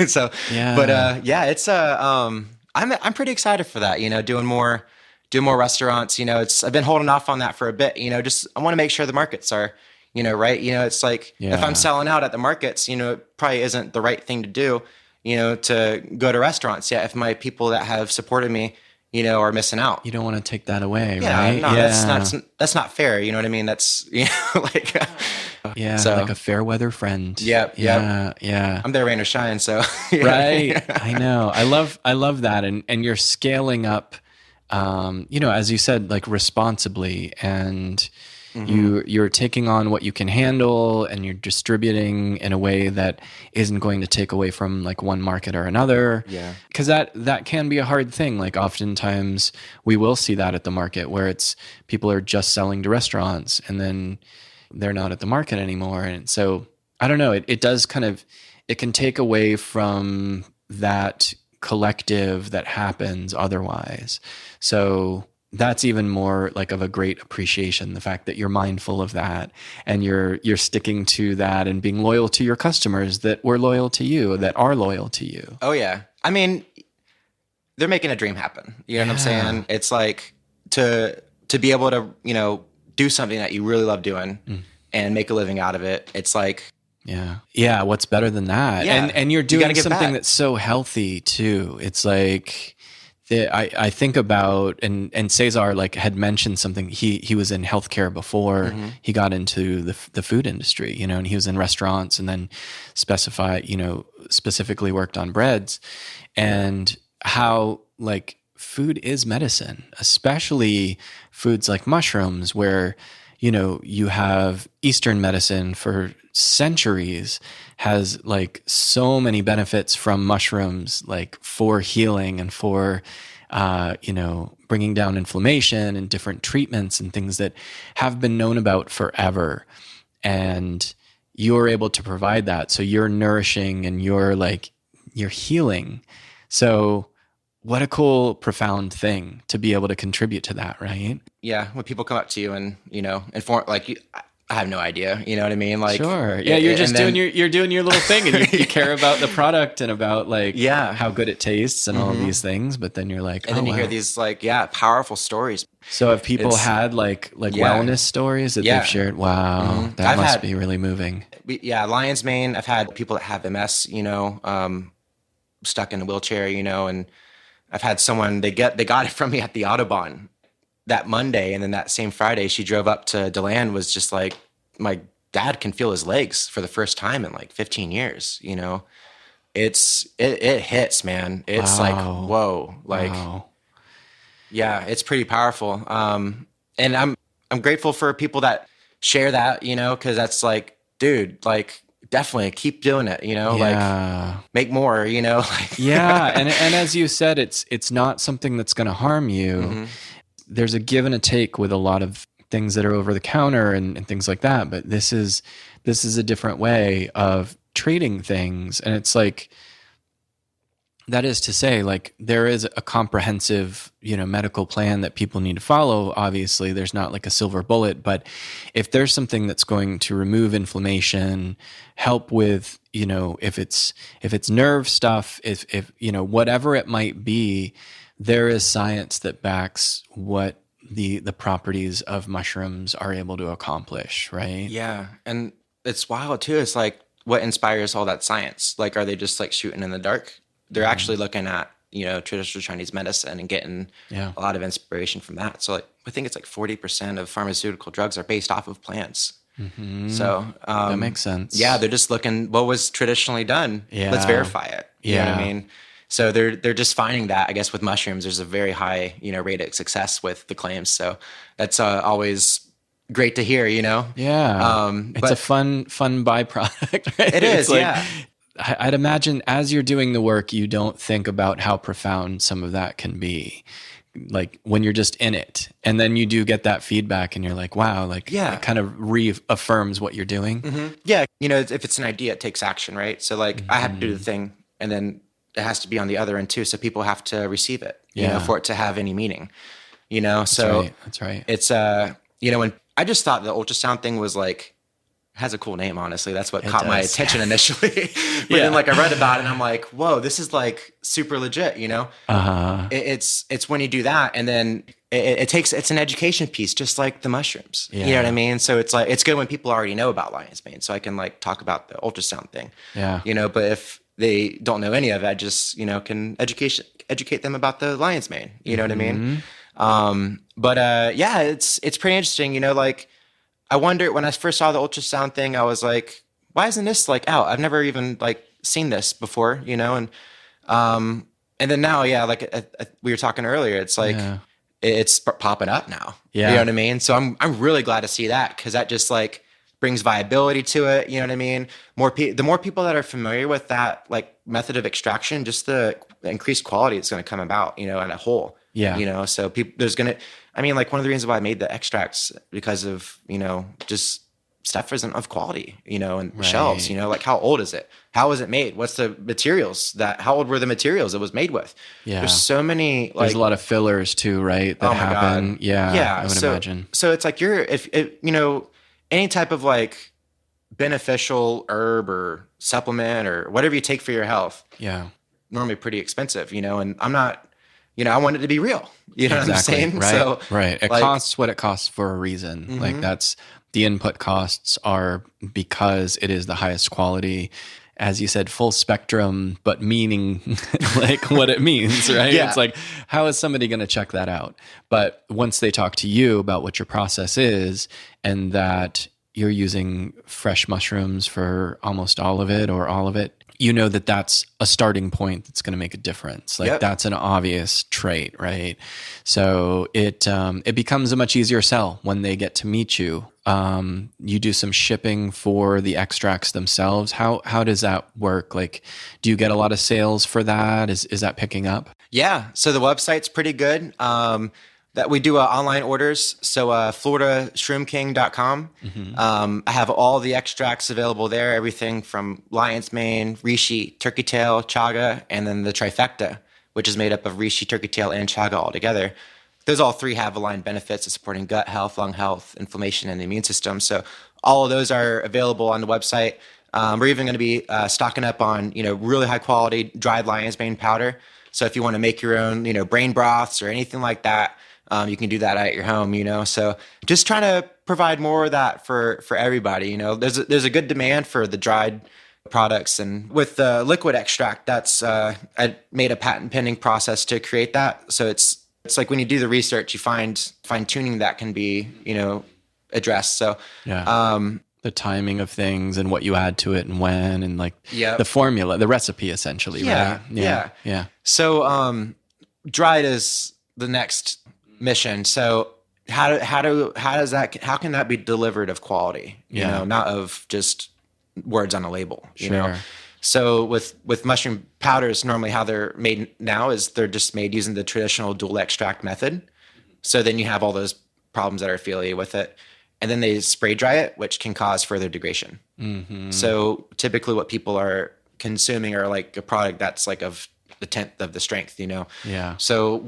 So it's I'm pretty excited for that, doing more restaurants. I've been holding off on that for a bit, just I want to make sure the markets are right. It's like if I'm selling out at the markets, it probably isn't the right thing to do. to go to restaurants yet if my people that have supported me, are missing out. You don't want to take that away, Yeah, right? no, that's not fair. You know what I mean? That's, like, like a fair weather friend. Yeah. I'm there rain or shine. So, right. I know. I love that. And you're scaling up, as you said, like responsibly, and you're taking on what you can handle, and you're distributing in a way that isn't going to take away from like one market or another. Yeah. Because that can be a hard thing. Like oftentimes we will see that at the market where it's people are just selling to restaurants and then they're not at the market anymore. And so I don't know, it does it can take away from that collective that happens otherwise. So that's even more like of a great appreciation, the fact that you're mindful of that and you're sticking to that and being loyal to your customers that were loyal to you, that are loyal to you. Oh yeah. I mean, they're making a dream happen. You know what I'm saying? It's like to be able to, do something that you really love doing and make a living out of it. It's like, yeah. What's better than that? Yeah. And you're doing something back. that's so healthy too. It's like, I think about, and Cesar like had mentioned something. He was in healthcare before he got into the food industry, and he was in restaurants and then specifically worked on breads, and how like food is medicine, especially foods like mushrooms, where you have Eastern medicine for centuries has like so many benefits from mushrooms, like for healing and for, bringing down inflammation and different treatments and things that have been known about forever. And you're able to provide that. So you're nourishing and you're healing. So what a cool, profound thing to be able to contribute to that, right? Yeah. When people come up to you and, inform, like, I have no idea. You know what I mean? Like, sure. Yeah. You're just doing your little thing, and you care about the product and about how good it tastes and all of these things. But then you're like, and then you hear these powerful stories. So have people had like wellness stories that they've shared? Wow. That must be really moving. Lion's Mane. I've had people that have MS, stuck in a wheelchair, and I've had someone, they got it from me at the Audubon that Monday, and then that same Friday she drove up to DeLand, was just like, my dad can feel his legs for the first time in like 15 years. It hits, man. It's like, whoa, like, it's pretty powerful. And I'm grateful for people that share that, because that's like, dude, like, definitely keep doing it, like make more, like. And as you said, it's not something that's going to harm you. There's a give and a take with a lot of things that are over the counter and things like that. But this is a different way of treating things. And it's like, that is to say, like, there is a comprehensive, medical plan that people need to follow. Obviously, there's not like a silver bullet, but if there's something that's going to remove inflammation, help with, if it's nerve stuff, if whatever it might be, there is science that backs what the properties of mushrooms are able to accomplish, right? Yeah. And it's wild too. It's like, what inspires all that science? Like, are they just like shooting in the dark? They're actually looking at, traditional Chinese medicine and getting a lot of inspiration from that. So like, I think it's like 40% of pharmaceutical drugs are based off of plants. So that makes sense. Yeah, they're just looking what was traditionally done. Let's verify it. You know what I mean? So they're just finding that, I guess, with mushrooms, there's a very high, rate of success with the claims. So that's always great to hear, Yeah. It's a fun byproduct, right? It is, I'd imagine as you're doing the work, you don't think about how profound some of that can be. Like when you're just in it, and then you do get that feedback and you're like, wow, like it kind of reaffirms what you're doing. Yeah. If it's an idea, it takes action, right? So like I have to do the thing, and then it has to be on the other end too. So people have to receive it, for it to have any meaning, so that's right. It's, when I just thought the ultrasound thing was like, has a cool name, honestly. That's what caught my attention initially. But then like I read about it and I'm like, whoa, this is like super legit, It's when you do that, and then it's an education piece, just like the mushrooms. You know what I mean? So it's like, it's good when people already know about lion's mane, so I can like talk about the ultrasound thing. But they don't know any of it, I just, can educate them about the lion's mane. You know what I mean? Yeah, it's pretty interesting. Like I wonder when I first saw the ultrasound thing, I was like, why isn't this like out? I've never even like seen this before, and then now, yeah, like we were talking earlier, it's like it's popping up now. Yeah. You know what I mean? So I'm really glad to see that, because that just like brings viability to it. You know what I mean? The more people that are familiar with that like method of extraction, just the increased quality that's going to come about, in a whole. Yeah. So like one of the reasons why I made the extracts, because of, just stuff isn't of quality, and shelves, like how old is it? How was it made? What's the materials how old were the materials it was made with? Yeah. There's so many, there's a lot of fillers too, right? That happen. God. Yeah. I would imagine. So it's like if any type of like beneficial herb or supplement or whatever you take for your health. Yeah. Normally pretty expensive, and I'm not, I want it to be real. You know what I'm saying? Right. So, right. It costs what it costs for a reason. Like that's the input costs are because it is the highest quality, as you said, full spectrum, but meaning like what it means, right? Yeah. It's like, how is somebody going to check that out? But once they talk to you about what your process is and that you're using fresh mushrooms for almost all of it or all of it, that that's a starting point that's going to make a difference. Like that's an obvious trait, right? So it becomes a much easier sell when they get to meet you. You do some shipping for the extracts themselves. How does that work? Like, do you get a lot of sales for that? Is that picking up? Yeah. So the website's pretty good. That we do online orders. So FloridaShroomKing.com. I have all the extracts available there, everything from lion's mane, reishi, turkey tail, chaga, and then the trifecta, which is made up of reishi, turkey tail, and chaga all together. Those all three have aligned benefits of supporting gut health, lung health, inflammation, and the immune system. So all of those are available on the website. We're even going to be stocking up on really high quality dried lion's mane powder. So if you want to make your own brain broths or anything like that, you can do that at your home, So just trying to provide more of that for everybody. There's a good demand for the dried products, and with the liquid extract, that's I made a patent pending process to create that. So it's like when you do the research, you find fine tuning that can be addressed. So the timing of things and what you add to it and when, and like the formula, the recipe, essentially. Right? Yeah. So dried is the next mission. So how can that be delivered of quality? Not of just words on a label. So with mushroom powders, normally how they're made now is they're just made using the traditional dual extract method. So then you have all those problems that are affiliated with it, and then they spray dry it, which can cause further degradation. So typically, what people are consuming are like a product that's like of the 10th of the strength, Yeah. So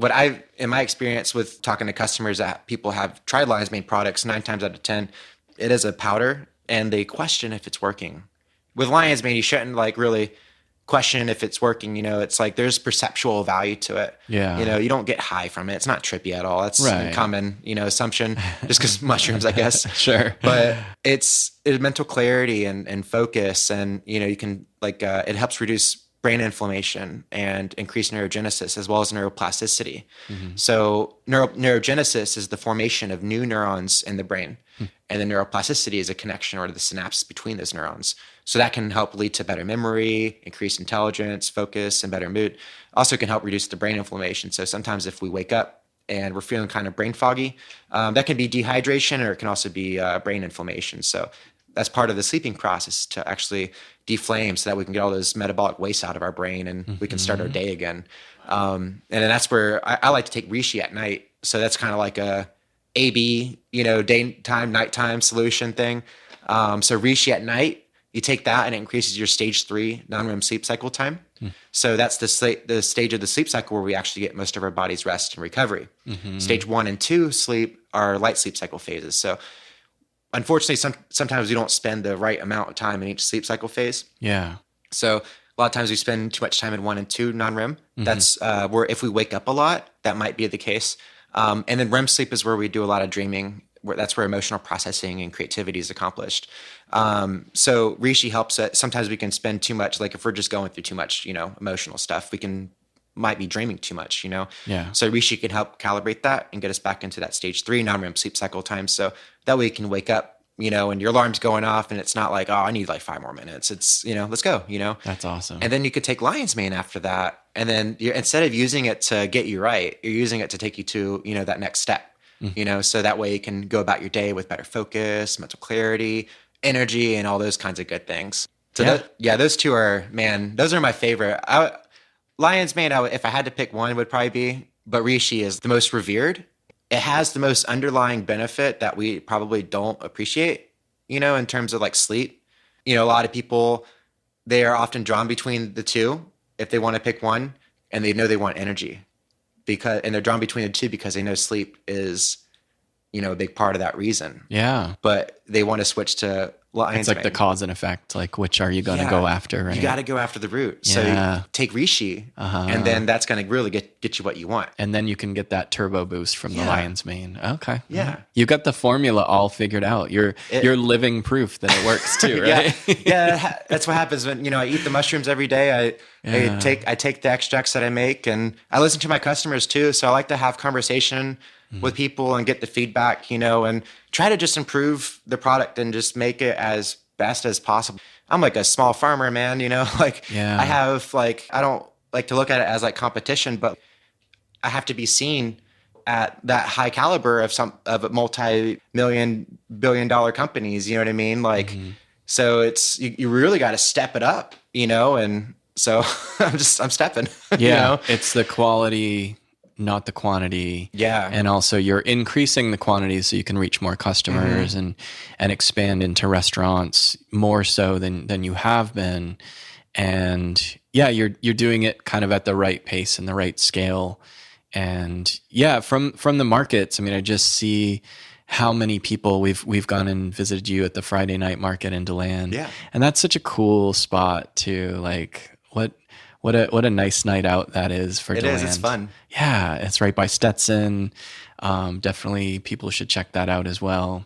in my experience with talking to customers that people have tried lion's mane products, 9 times out of 10, it is a powder, and they question if it's working. With lion's mane, you shouldn't like really question if it's working. It's like there's perceptual value to it. Yeah. You don't get high from it. It's not trippy at all. That's right. a common, assumption just because mushrooms, I guess. Sure. But it's mental clarity and focus, and you can like it helps reduce brain inflammation and increase neurogenesis as well as neuroplasticity. So neurogenesis is the formation of new neurons in the brain, and the neuroplasticity is a connection or the synapses between those neurons. So that can help lead to better memory, increased intelligence, focus, and better mood. Also can help reduce the brain inflammation. So sometimes if we wake up and we're feeling kind of brain foggy, that can be dehydration, or it can also be brain inflammation. So that's part of the sleeping process, to actually deflame so that we can get all those metabolic waste out of our brain and we can start our day again. And then that's where I like to take reishi at night. So that's kind of like a AB, daytime, nighttime solution thing. So reishi at night, you take that and it increases your stage 3 non-REM sleep cycle time. So that's the stage of the sleep cycle where we actually get most of our body's rest and recovery. Stage 1 and 2 sleep are light sleep cycle phases. So unfortunately, sometimes we don't spend the right amount of time in each sleep cycle phase. Yeah. So a lot of times we spend too much time in 1 and 2 non-REM. That's where if we wake up a lot, that might be the case. And then REM sleep is where we do a lot of dreaming, that's where emotional processing and creativity is accomplished. So reishi helps it. Sometimes we can spend too much, like if we're just going through too much, emotional stuff, might be dreaming too much, Yeah. So reishi can help calibrate that and get us back into that stage 3 non-REM sleep cycle time. So that way you can wake up, and your alarm's going off and it's not like, oh, I need like 5 more minutes. It's, let's go, That's awesome. And then you could take lion's mane after that. And then instead of using it to get you right, you're using it to take you to, that next step, so that way you can go about your day with better focus, mental clarity, energy, and all those kinds of good things. So those two are, man, those are my favorite. Lion's mane, if I had to pick one, would probably be, but reishi is the most revered. It has the most underlying benefit that we probably don't appreciate, in terms of like sleep. A lot of people, they are often drawn between the two if they want to pick one, and they know they want energy and they're drawn between the two because they know sleep is, a big part of that reason. Yeah. But they want to switch to lion's It's like mane. the cause and effect. Like, which are you going to go after, right? You got to go after the root. So you take reishi, and then that's going to really get you what you want. And then you can get that turbo boost from the lion's mane. Okay. Yeah. You got the formula all figured out. You're living proof that it works too, right? That's what happens when, I eat the mushrooms every day. I take the extracts that I make, and I listen to my customers too. So I like to have conversation with people and get the feedback, and try to just improve the product and just make it as best as possible. I'm like a small farmer, man, I have I don't like to look at it as like competition, but I have to be seen at that high caliber of multi-million billion-dollar companies, you know what I mean? So it's, you really got to step it up, and so I'm stepping. It's the quality, not the quantity. Yeah. And also you're increasing the quantity so you can reach more customers and expand into restaurants more so than you have been. And you're doing it kind of at the right pace and the right scale. And from the markets, I mean, I just see how many people we've gone and visited you at the Friday night market in DeLand. Yeah. And that's such a cool spot to like, what a nice night out that is for DeLand. It is. It's fun. Yeah, it's right by Stetson. Definitely, people should check that out as well.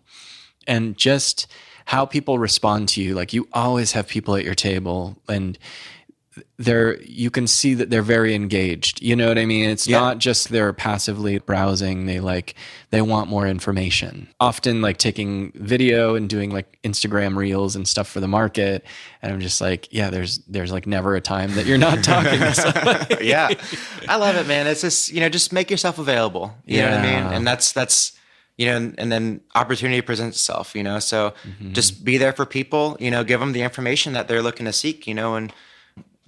And just how people respond to you. Like, you always have people at your table, and you can see that they're very engaged. You know what I mean? It's not just they're passively browsing. They want more information. Often like taking video and doing like Instagram reels and stuff for the market. And I'm just like, there's like never a time that you're not talking to somebody. Yeah. I love it, man. It's just, just make yourself available. You know what I mean? And that's, and then opportunity presents itself, so just be there for people, give them the information that they're looking to seek, and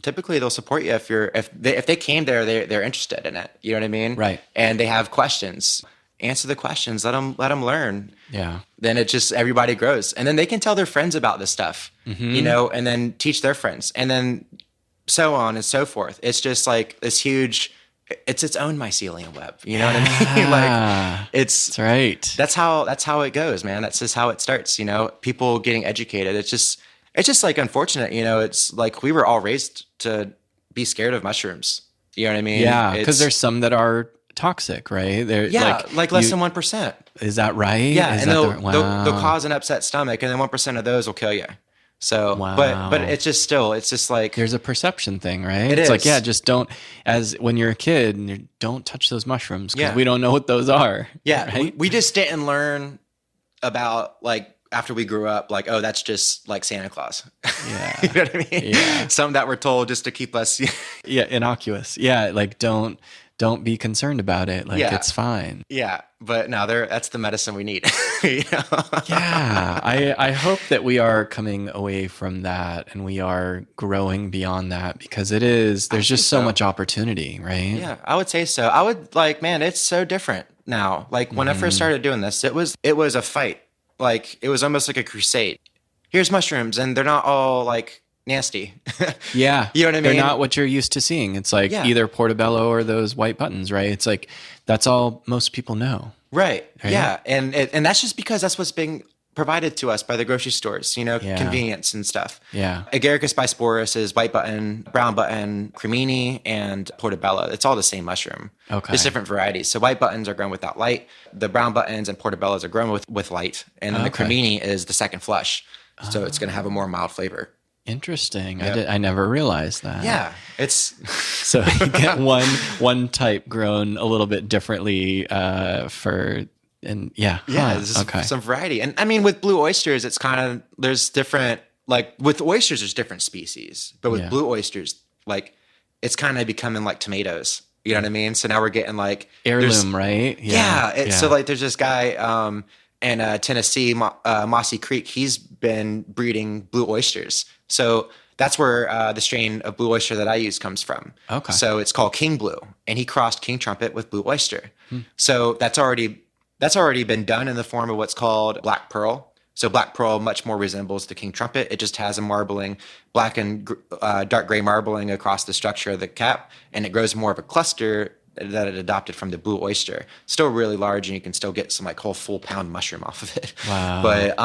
typically they'll support you if they came there, they're interested in it. You know what I mean? Right. And they have questions. Answer the questions. Let them learn. Yeah. Then it just, everybody grows, and then they can tell their friends about this stuff. And then teach their friends, and then so on and so forth. It's just like this huge. It's its own mycelium web. You know what I mean? That's right. That's how it goes, man. That's just how it starts. People getting educated. It's just like unfortunate, it's like we were all raised to be scared of mushrooms. You know what I mean? Yeah, because there's some that are toxic, right? They're like less than 1%. Is that right? Yeah, and they'll cause an upset stomach, and then 1% of those will kill you. So, but it's just like there's a perception thing, right? It's like, just don't, as when you're a kid, and don't touch those mushrooms because we don't know what those are. Yeah, right? we just didn't learn about after we grew up, oh, that's just like Santa Claus. Yeah. You know what I mean? Yeah. Some that were told just to keep us. Innocuous. Yeah. Like, don't be concerned about it. Like, it's fine. Yeah. But no, that's the medicine we need. Yeah. I hope that we are coming away from that and we are growing beyond that, because there's just so much opportunity, right? Yeah, I would say so. I would man, it's so different now. When I first started doing this, it was a fight. It was almost like a crusade. Here's mushrooms, and they're not all nasty. Yeah. You know what I mean? They're not what you're used to seeing. It's either portobello or those white buttons, right? It's that's all most people know. Right. Yeah. And that's just because that's what's being provided to us by the grocery stores, Yeah. convenience and stuff. Yeah. Agaricus bisporus is white button, brown button, cremini, and portobello. It's all the same mushroom. Okay. Just different varieties. So white buttons are grown without light. The brown buttons and portobellos are grown with light. And then the cremini is the second flush. So it's going to have a more mild flavor. Interesting. Yep. I never realized that. Yeah. It's So you get one type grown a little bit differently there's some variety. And I mean, with blue oysters, it's kind of, there's different, like with oysters, there's different species, but with blue oysters, like it's kind of becoming like tomatoes. You know what I mean? So now we're getting like heirloom, right? So like there's this guy in Tennessee, Mossy Creek. He's been breeding blue oysters. So that's where the strain of blue oyster that I use comes from. Okay. So it's called King Blue, and he crossed King Trumpet with blue oyster. So that's already been done in the form of what's called black pearl. So black pearl much more resembles the King Trumpet. It just has a marbling, black and dark gray marbling across the structure of the cap, and it grows more of a cluster that it adopted from the blue oyster. Still really large, and you can still get some like whole full pound mushroom off of it. Wow. But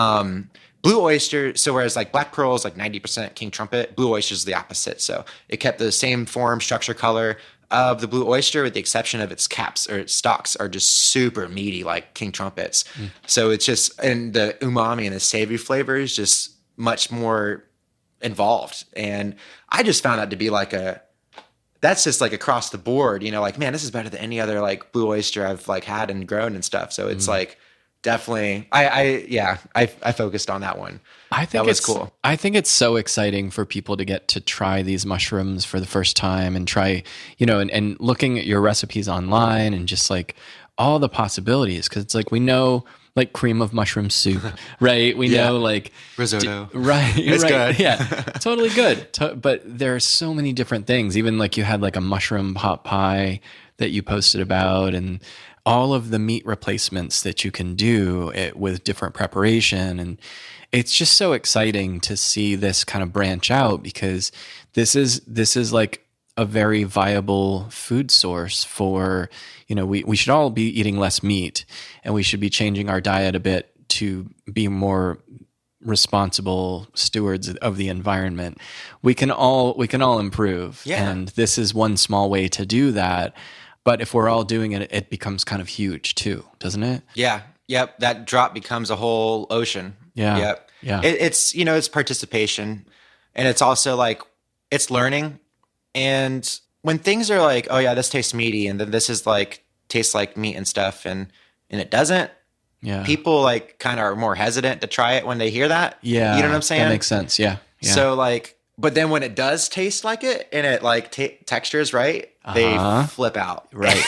blue oyster, so whereas like black pearl is like 90% King Trumpet, blue oyster is the opposite. So it kept the same form, structure, color of the blue oyster, with the exception of its caps or its stalks are just super meaty like King Trumpets. So it's just, and the umami and the savory flavor is just much more involved. And I just found that to be like that's just like across the board, like, man, this is better than any other like blue oyster I've like had and grown and stuff. So it's like, definitely, I focused on that one. I think that was cool. I think it's so exciting for people to get to try these mushrooms for the first time and try, and looking at your recipes online and just like all the possibilities. Cause it's like, we know like cream of mushroom soup, right? We know like risotto, right? It's right. good. Yeah, totally good. But there are so many different things. Even like you had like a mushroom pot pie that you posted about, and all of the meat replacements that you can do with different preparation. And it's just so exciting to see this kind of branch out, because this is like a very viable food source for, we should all be eating less meat, and we should be changing our diet a bit to be more responsible stewards of the environment. We can all improve. Yeah. And this is one small way to do that. But if we're all doing it, it becomes kind of huge too, doesn't it? Yeah. Yep. That drop becomes a whole ocean. Yeah. Yep. Yeah. It's, it's participation, and it's also like, it's learning. And when things are like, oh yeah, this tastes meaty, and then this is like, tastes like meat and stuff, and it doesn't, people like kind of are more hesitant to try it when they hear that. Yeah. You know what I'm saying? That makes sense. Yeah. So like, but then when it does taste like it, and it like textures right, they flip out. Right.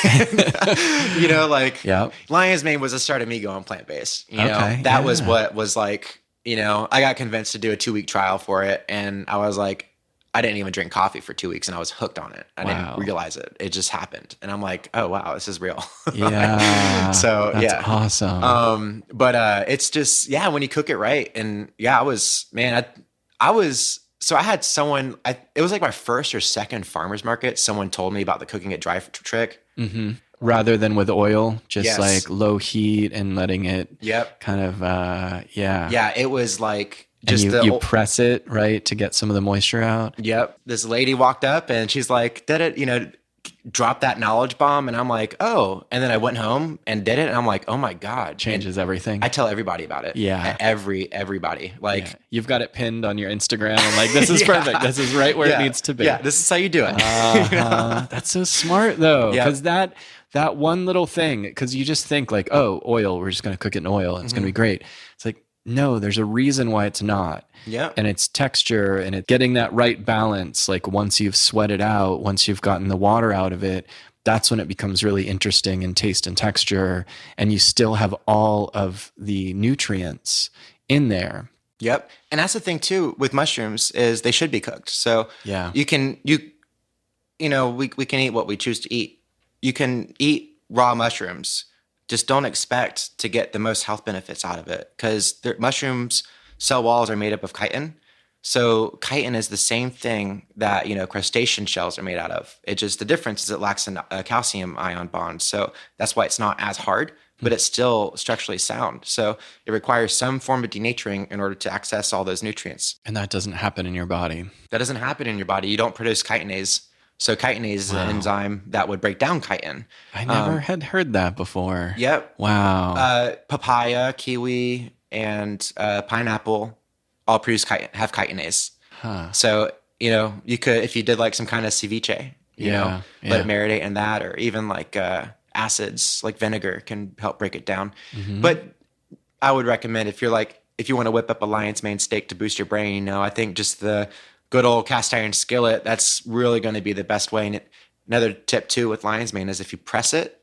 Like lion's mane was the start of me going plant-based. That was what was like, I got convinced to do a 2-week trial for it, and I was like, I didn't even drink coffee for 2 weeks, and I was hooked on it. I didn't realize it. It just happened. And I'm like, oh wow, this is real. Yeah. So that's awesome. But it's just, when you cook it right. And so I had someone, it was like my first or second farmer's market. Someone told me about the cooking it dry trick. Mm-hmm. Rather than with oil, just like low heat and letting it kind of, Yeah, it was like, just you press it, right, to get some of the moisture out. Yep. This lady walked up and she's like, did it, drop that knowledge bomb. And I'm like, oh. And then I went home and did it. And I'm like, oh my God. Changes everything. I tell everybody about it. Yeah. Everybody. Like, you've got it pinned on your Instagram. I'm like, this is perfect. This is right where it needs to be. Yeah. This is how you do it. That's so smart though. Because that one little thing, because you just think like, oh, oil, we're just going to cook it in oil and it's going to be great. It's like, no, there's a reason why it's not. Yeah. And it's texture and it's getting that right balance. Like once you've sweated out, once you've gotten the water out of it, that's when it becomes really interesting in taste and texture. And you still have all of the nutrients in there. Yep. And that's the thing too with mushrooms is they should be cooked. So we can eat what we choose to eat. You can eat raw mushrooms. Just don't expect to get the most health benefits out of it, because mushrooms cell walls are made up of chitin. So chitin is the same thing that, crustacean shells are made out of. It just, the difference is it lacks a calcium ion bond. So that's why it's not as hard, but it's still structurally sound. So it requires some form of denaturing in order to access all those nutrients. And that doesn't happen in your body. That doesn't happen in your body. You don't produce chitinase. So chitinase is an enzyme that would break down chitin. I never had heard that before. Yep. Wow. Papaya, kiwi, and pineapple all have chitinase. Huh. So, you could, if you did like some kind of ceviche, let it marinate in that, or even like acids like vinegar can help break it down. Mm-hmm. But I would recommend if you want to whip up a lion's mane steak to boost your brain, I think just the good old cast iron skillet, that's really going to be the best way. And another tip too with lion's mane is if you press it,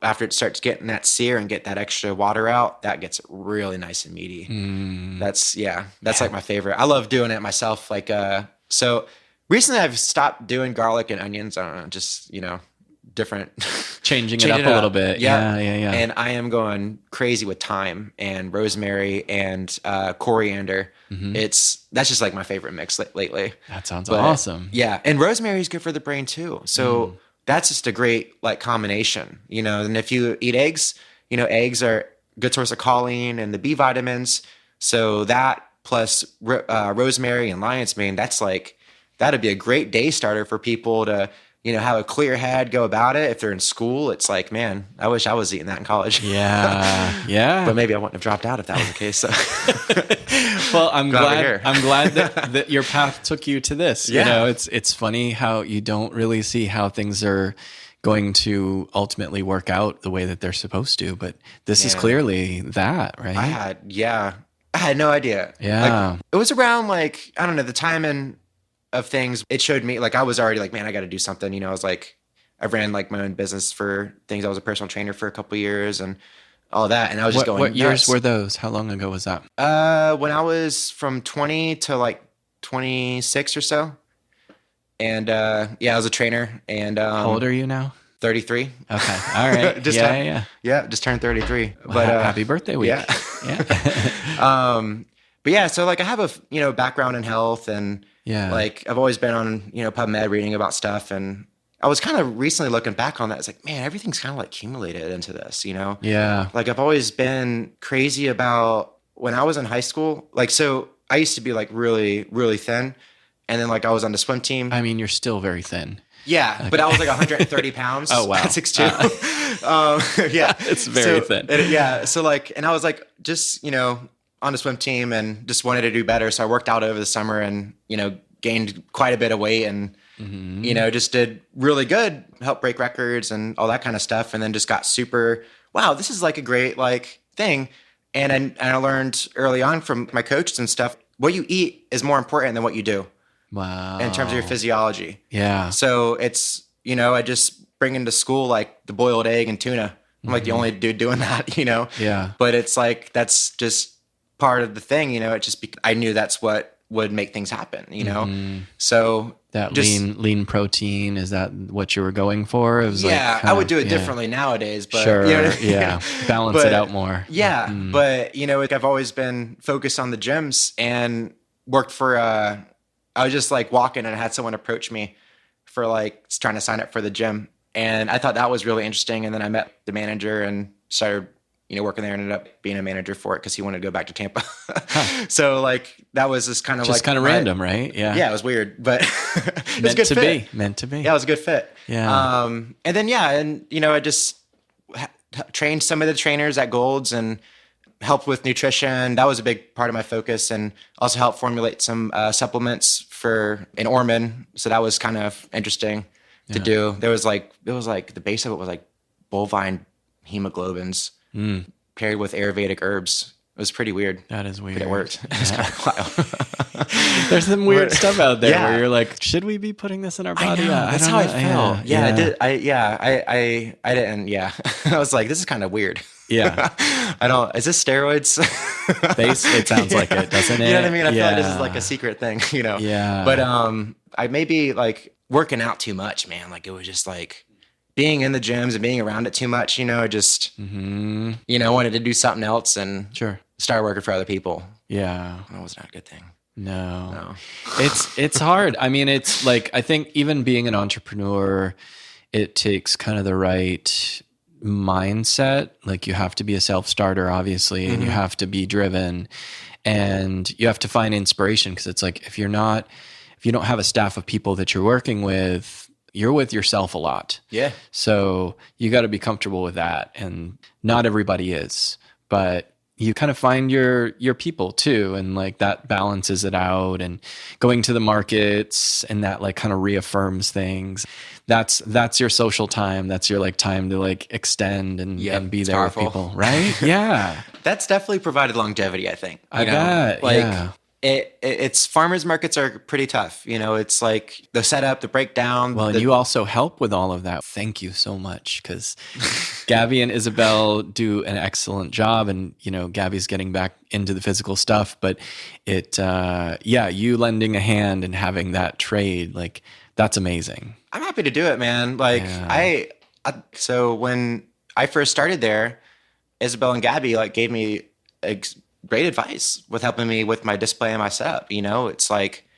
after it starts getting that sear and get that extra water out, that gets really nice and meaty. That's like my favorite. I love doing it myself. So recently I've stopped doing garlic and onions. I don't know, just, different. Changing it up a little bit. Yeah. And I am going crazy with thyme and rosemary and coriander. Mm-hmm. That's just like my favorite mix lately. That sounds awesome. Yeah. And rosemary is good for the brain too. So that's just a great combination, and if you eat eggs, eggs are a good source of choline and the B vitamins. So that plus rosemary and lion's mane, that'd be a great day starter for people to, have a clear head, go about it. If they're in school, it's like, man, I wish I was eating that in college. Yeah. But maybe I wouldn't have dropped out if that was the case. So. Well, I'm glad that your path took you to this. Yeah. It's funny how you don't really see how things are going to ultimately work out the way that they're supposed to, but this is clearly that, right? I had no idea. Yeah. It was around I don't know, the timing of things. It showed me I was already man, I got to do something. I was I ran my own business for things. I was a personal trainer for a couple of years and all that. And I was just going, what years were those? How long ago was that? When I was from 20 to 26 or so. And I was a trainer. And how old are you now? 33. Okay. All right. Just turned 33. Well, but happy birthday week. Yeah. But yeah, so I have a background in health and I've always been on PubMed reading about stuff, and I was kind of recently looking back on that. It's man, everything's kind of accumulated into this, Yeah. I've always been crazy about when I was in high school. So I used to be really, really thin, and then I was on the swim team. I mean, you're still very thin. Yeah, okay. But I was 130 pounds. Oh, wow. At 6'2". Yeah. It's very thin. So and I was just, on the swim team and just wanted to do better. So I worked out over the summer and, gained quite a bit of weight and, just did really good, helped break records and all that kind of stuff. And then just got super, wow, this is a great thing. And I learned early on from my coaches and stuff, what you eat is more important than what you do. Wow. In terms of your physiology. Yeah. So it's, I just bring into school the boiled egg and tuna. I'm the only dude doing that, Yeah. But it's that's just part of the thing, it just, I knew that's what would make things happen, So that lean protein, is that what you were going for? It was I would do it differently nawadays, but sure. Balance it out more. Yeah. But I've always been focused on the gyms and worked for, I was just walking and I had someone approach me for trying to sign up for the gym. And I thought that was really interesting. And then I met the manager and started, working there, ended up being a manager for it because he wanted to go back to Tampa. So that was just kind of kind of random, right? Yeah. Yeah, it was weird, but it was a good fit. Meant to be. Yeah, it was a good fit. Yeah. And then, I just trained some of the trainers at Gold's and helped with nutrition. That was a big part of my focus, and also helped formulate some supplements in Orman. So that was kind of interesting to do. There was the base of it was bovine hemoglobins paired with Ayurvedic herbs. It was pretty weird. That is weird. But it worked. It was kind of wild. There's some weird stuff out there where you're should we be putting this in our body? I know. That's how I felt. Yeah, I did. I didn't. Yeah. I was this is kind of weird. Yeah. Is this steroids? It sounds like it, doesn't it? You know what I mean? I feel like this is a secret thing, Yeah. But I maybe working out too much, man. It was just being in the gyms and being around it too much, just, wanted to do something else and sure. start working for other people. Yeah. That was not a good thing. No. It's hard. I mean, it's like, I think even being an entrepreneur, it takes kind of the right mindset. Like you have to be a self-starter, obviously, and you have to be driven, and you have to find inspiration, because it's like, if you don't have a staff of people that you're working with, you're with yourself a lot. Yeah. So you got to be comfortable with that. And not everybody is, but you kind of find your people too. And like that balances it out, and going to the markets, and that like kind of reaffirms things. That's your social time. That's your like time to like extend and be there with people. Right. Yeah. That's definitely provided longevity, I think. I bet. Like, yeah. It's farmers markets are pretty tough. It's like the setup, the breakdown. Well, and you also help with all of that. Thank you so much, because Gabby and Isabel do an excellent job, and Gabby's getting back into the physical stuff, but you lending a hand and having that trade, like that's amazing. I'm happy to do it, man. Like so when I first started there, Isabel and Gabby like gave me great advice with helping me with my display and my setup. It's like,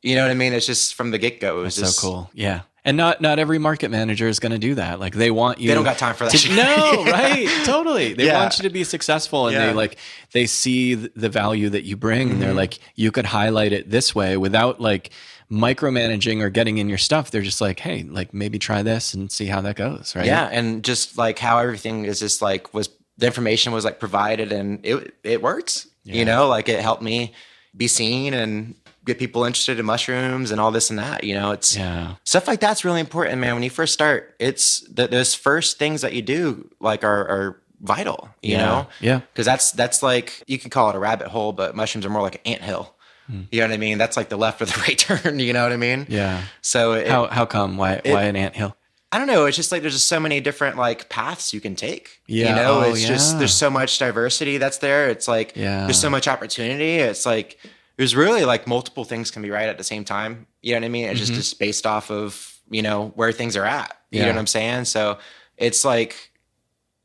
you know what I mean? It's just from the get-go. It was just so cool. Yeah. And not every market manager is going to do that. Like they want you. They don't got time for that. No, right? Totally. They want you to be successful, and they see the value that you bring, and they're like, you could highlight it this way without like micromanaging or getting in your stuff. They're just like, hey, like maybe try this and see how that goes. Right. Yeah. And just like how everything is just like the information was like provided, and it works. Like it helped me be seen and get people interested in mushrooms and all this and that. It's stuff like that's really important, man. When you first start, it's those first things that you do like are vital. You know, because that's like, you can call it a rabbit hole, but mushrooms are more like an anthill. You know what I mean? That's like the left or the right turn. You know what I mean? Yeah. So how come? Why an anthill? I don't know. It's just like there's just so many different like paths you can take. Yeah. Just there's so much diversity that's there. It's like there's so much opportunity. It's like there's really like multiple things can be right at the same time. You know what I mean? It's just based off of where things are at. You know what I'm saying? So it's like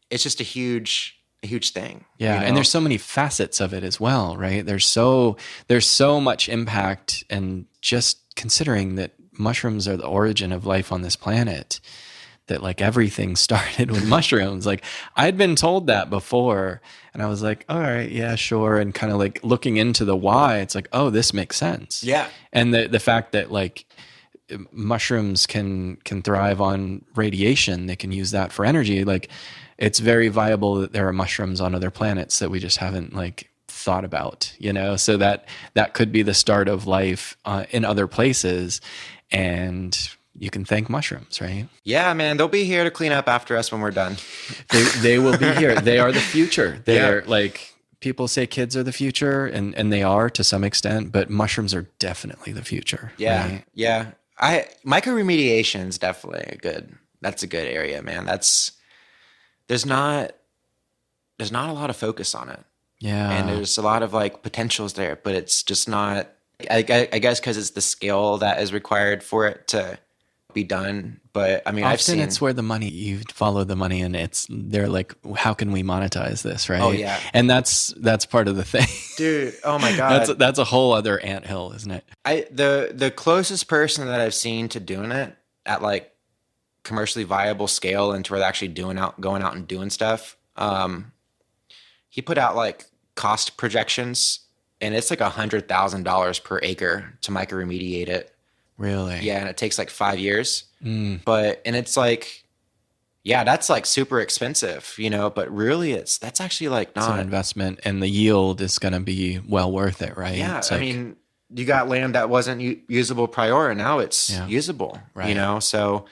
it's just a huge thing. Yeah, and there's so many facets of it as well, right? There's so much impact, and just considering that mushrooms are the origin of life on this planet, that like everything started with mushrooms. Like I'd been told that before, and I was like, all right, yeah, sure. And kind of like looking into the why, it's like, oh, this makes sense. Yeah. And the fact that like mushrooms can thrive on radiation, they can use that for energy. Like it's very viable that there are mushrooms on other planets that we just haven't like thought about, so that could be the start of life in other places. And you can thank mushrooms, right? Yeah, man. They'll be here to clean up after us when we're done. They will be here. They are the future. They're like, people say kids are the future, and they are to some extent, but mushrooms are definitely the future. Yeah. Right? Yeah. Microremediation is definitely that's a good area, man. There's not a lot of focus on it. Yeah. And there's a lot of like potentials there, but it's just not, I guess because it's the scale that is required for it to be done. But I mean, often it's where you follow the money, and they're like, how can we monetize this, right? Oh yeah. And that's part of the thing. Dude, oh my God. That's a whole other anthill, isn't it? The closest person that I've seen to doing it at like commercially viable scale, and to where they're actually going out and doing stuff, he put out like cost projections, and it's like $100,000 per acre to microremediate it. Really? Yeah, and it takes like 5 years. And it's like, yeah, that's like super expensive, but really that's actually like not it's an investment, and the yield is going to be well worth it, right? Yeah. I mean, you got land that wasn't usable prior, and now it's usable, right. So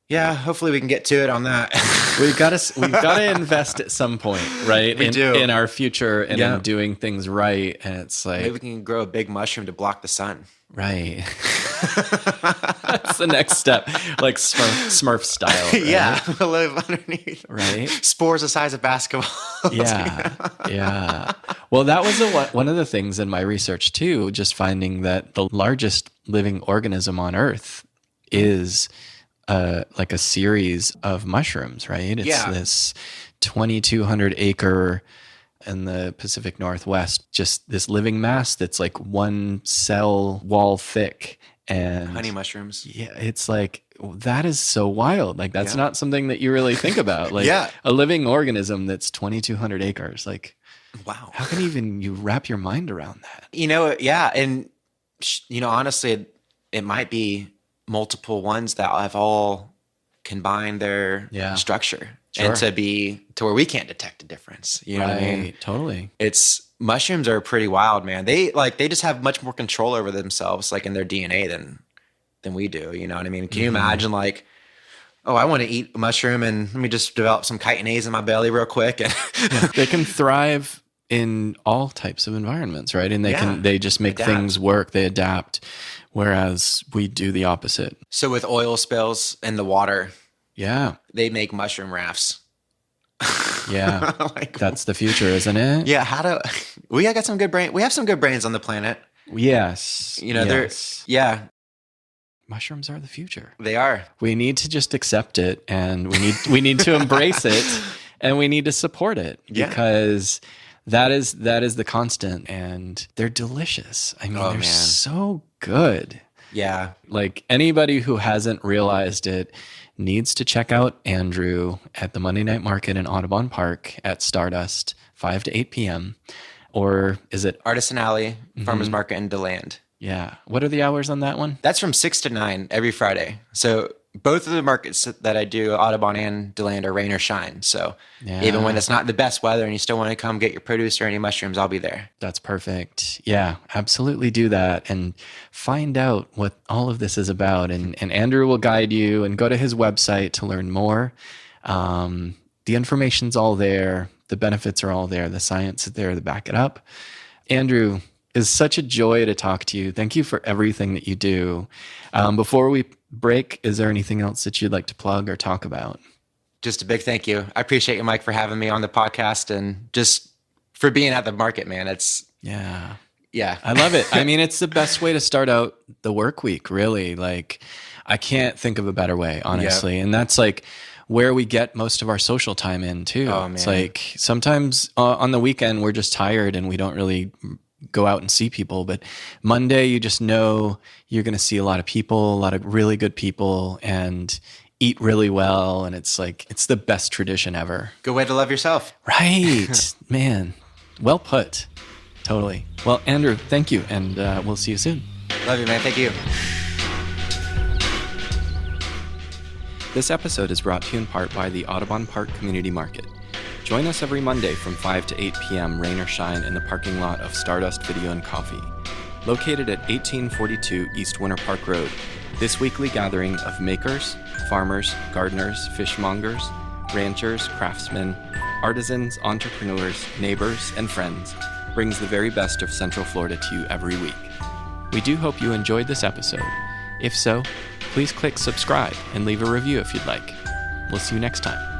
yeah, hopefully we can get to it on that. We've got to invest at some point, right? We do. In our future, and in doing things right. And it's like, maybe we can grow a big mushroom to block the sun. Right. That's the next step, like Smurf style. Right? Yeah, we'll live underneath. Right. Spores the size of basketballs. Yeah. Yeah. Well, that was one of the things in my research too, just finding that the largest living organism on Earth is like a series of mushrooms, right? It's this 2,200 acre in the Pacific Northwest, just this living mass that's like one cell wall thick. And honey mushrooms. Yeah, it's like, that is so wild. Like, that's Yeah. not something that you really think about. Like, Yeah. a living organism that's 2,200 acres. Like, Wow. how can even you wrap your mind around that? Yeah. And, honestly, it might be multiple ones that have all combined their structure and to where we can't detect a difference. You know what I mean? Totally. Mushrooms are pretty wild, man. They just have much more control over themselves, like in their DNA than we do. You know what I mean? Can you imagine, like, oh, I want to eat a mushroom and let me just develop some chitinase in my belly real quick. And They can thrive in all types of environments, right? And they just make things work. They adapt, whereas we do the opposite. So with oil spills in the water, they make mushroom rafts. Yeah, like, that's the future, isn't it? Yeah. We got some good brain. We have some good brains on the planet. Yes. They're mushrooms are the future. They are. We need to just accept it, and we need to embrace it, and we need to support it because that is the constant, and they're delicious. I mean, they're so good. Yeah. Like, anybody who hasn't realized it needs to check out Andrew at the Monday Night Market in Audubon Park at Stardust, 5 to 8 p.m. Or is it Artisan Alley, Farmers Market in DeLand? Yeah. What are the hours on that one? That's from 6 to 9 every Friday. So both of the markets that I do, Audubon and DeLand, are rain or shine. So even when it's not the best weather and you still want to come get your produce or any mushrooms, I'll be there. That's perfect. Yeah, absolutely do that and find out what all of this is about. And Andrew will guide you, and go to his website to learn more. The information's all there. The benefits are all there. The science is there to back it up. Andrew, it's such a joy to talk to you. Thank you for everything that you do. Before we break, is there anything else that you'd like to plug or talk about? Just a big thank you. I appreciate you, Mike, for having me on the podcast and just for being at the market, man. Yeah. I love it. I mean, it's the best way to start out the work week, really. Like, I can't think of a better way, honestly. And that's like where we get most of our social time in too. Oh, man. It's like sometimes on the weekend, we're just tired and we don't really go out and see people, but Monday you just know you're going to see a lot of people, a lot of really good people, and eat really well. And it's like, it's the best tradition ever. Good way to love yourself. Right. Man, well put. Totally. Well, Andrew, thank you. And we'll see you soon. Love you, man. Thank you. This episode is brought to you in part by the Audubon Park Community Market. Join us every Monday from 5 to 8 p.m. rain or shine in the parking lot of Stardust Video and Coffee. Located at 1842 East Winter Park Road, this weekly gathering of makers, farmers, gardeners, fishmongers, ranchers, craftsmen, artisans, entrepreneurs, neighbors, and friends brings the very best of Central Florida to you every week. We do hope you enjoyed this episode. If so, please click subscribe and leave a review if you'd like. We'll see you next time.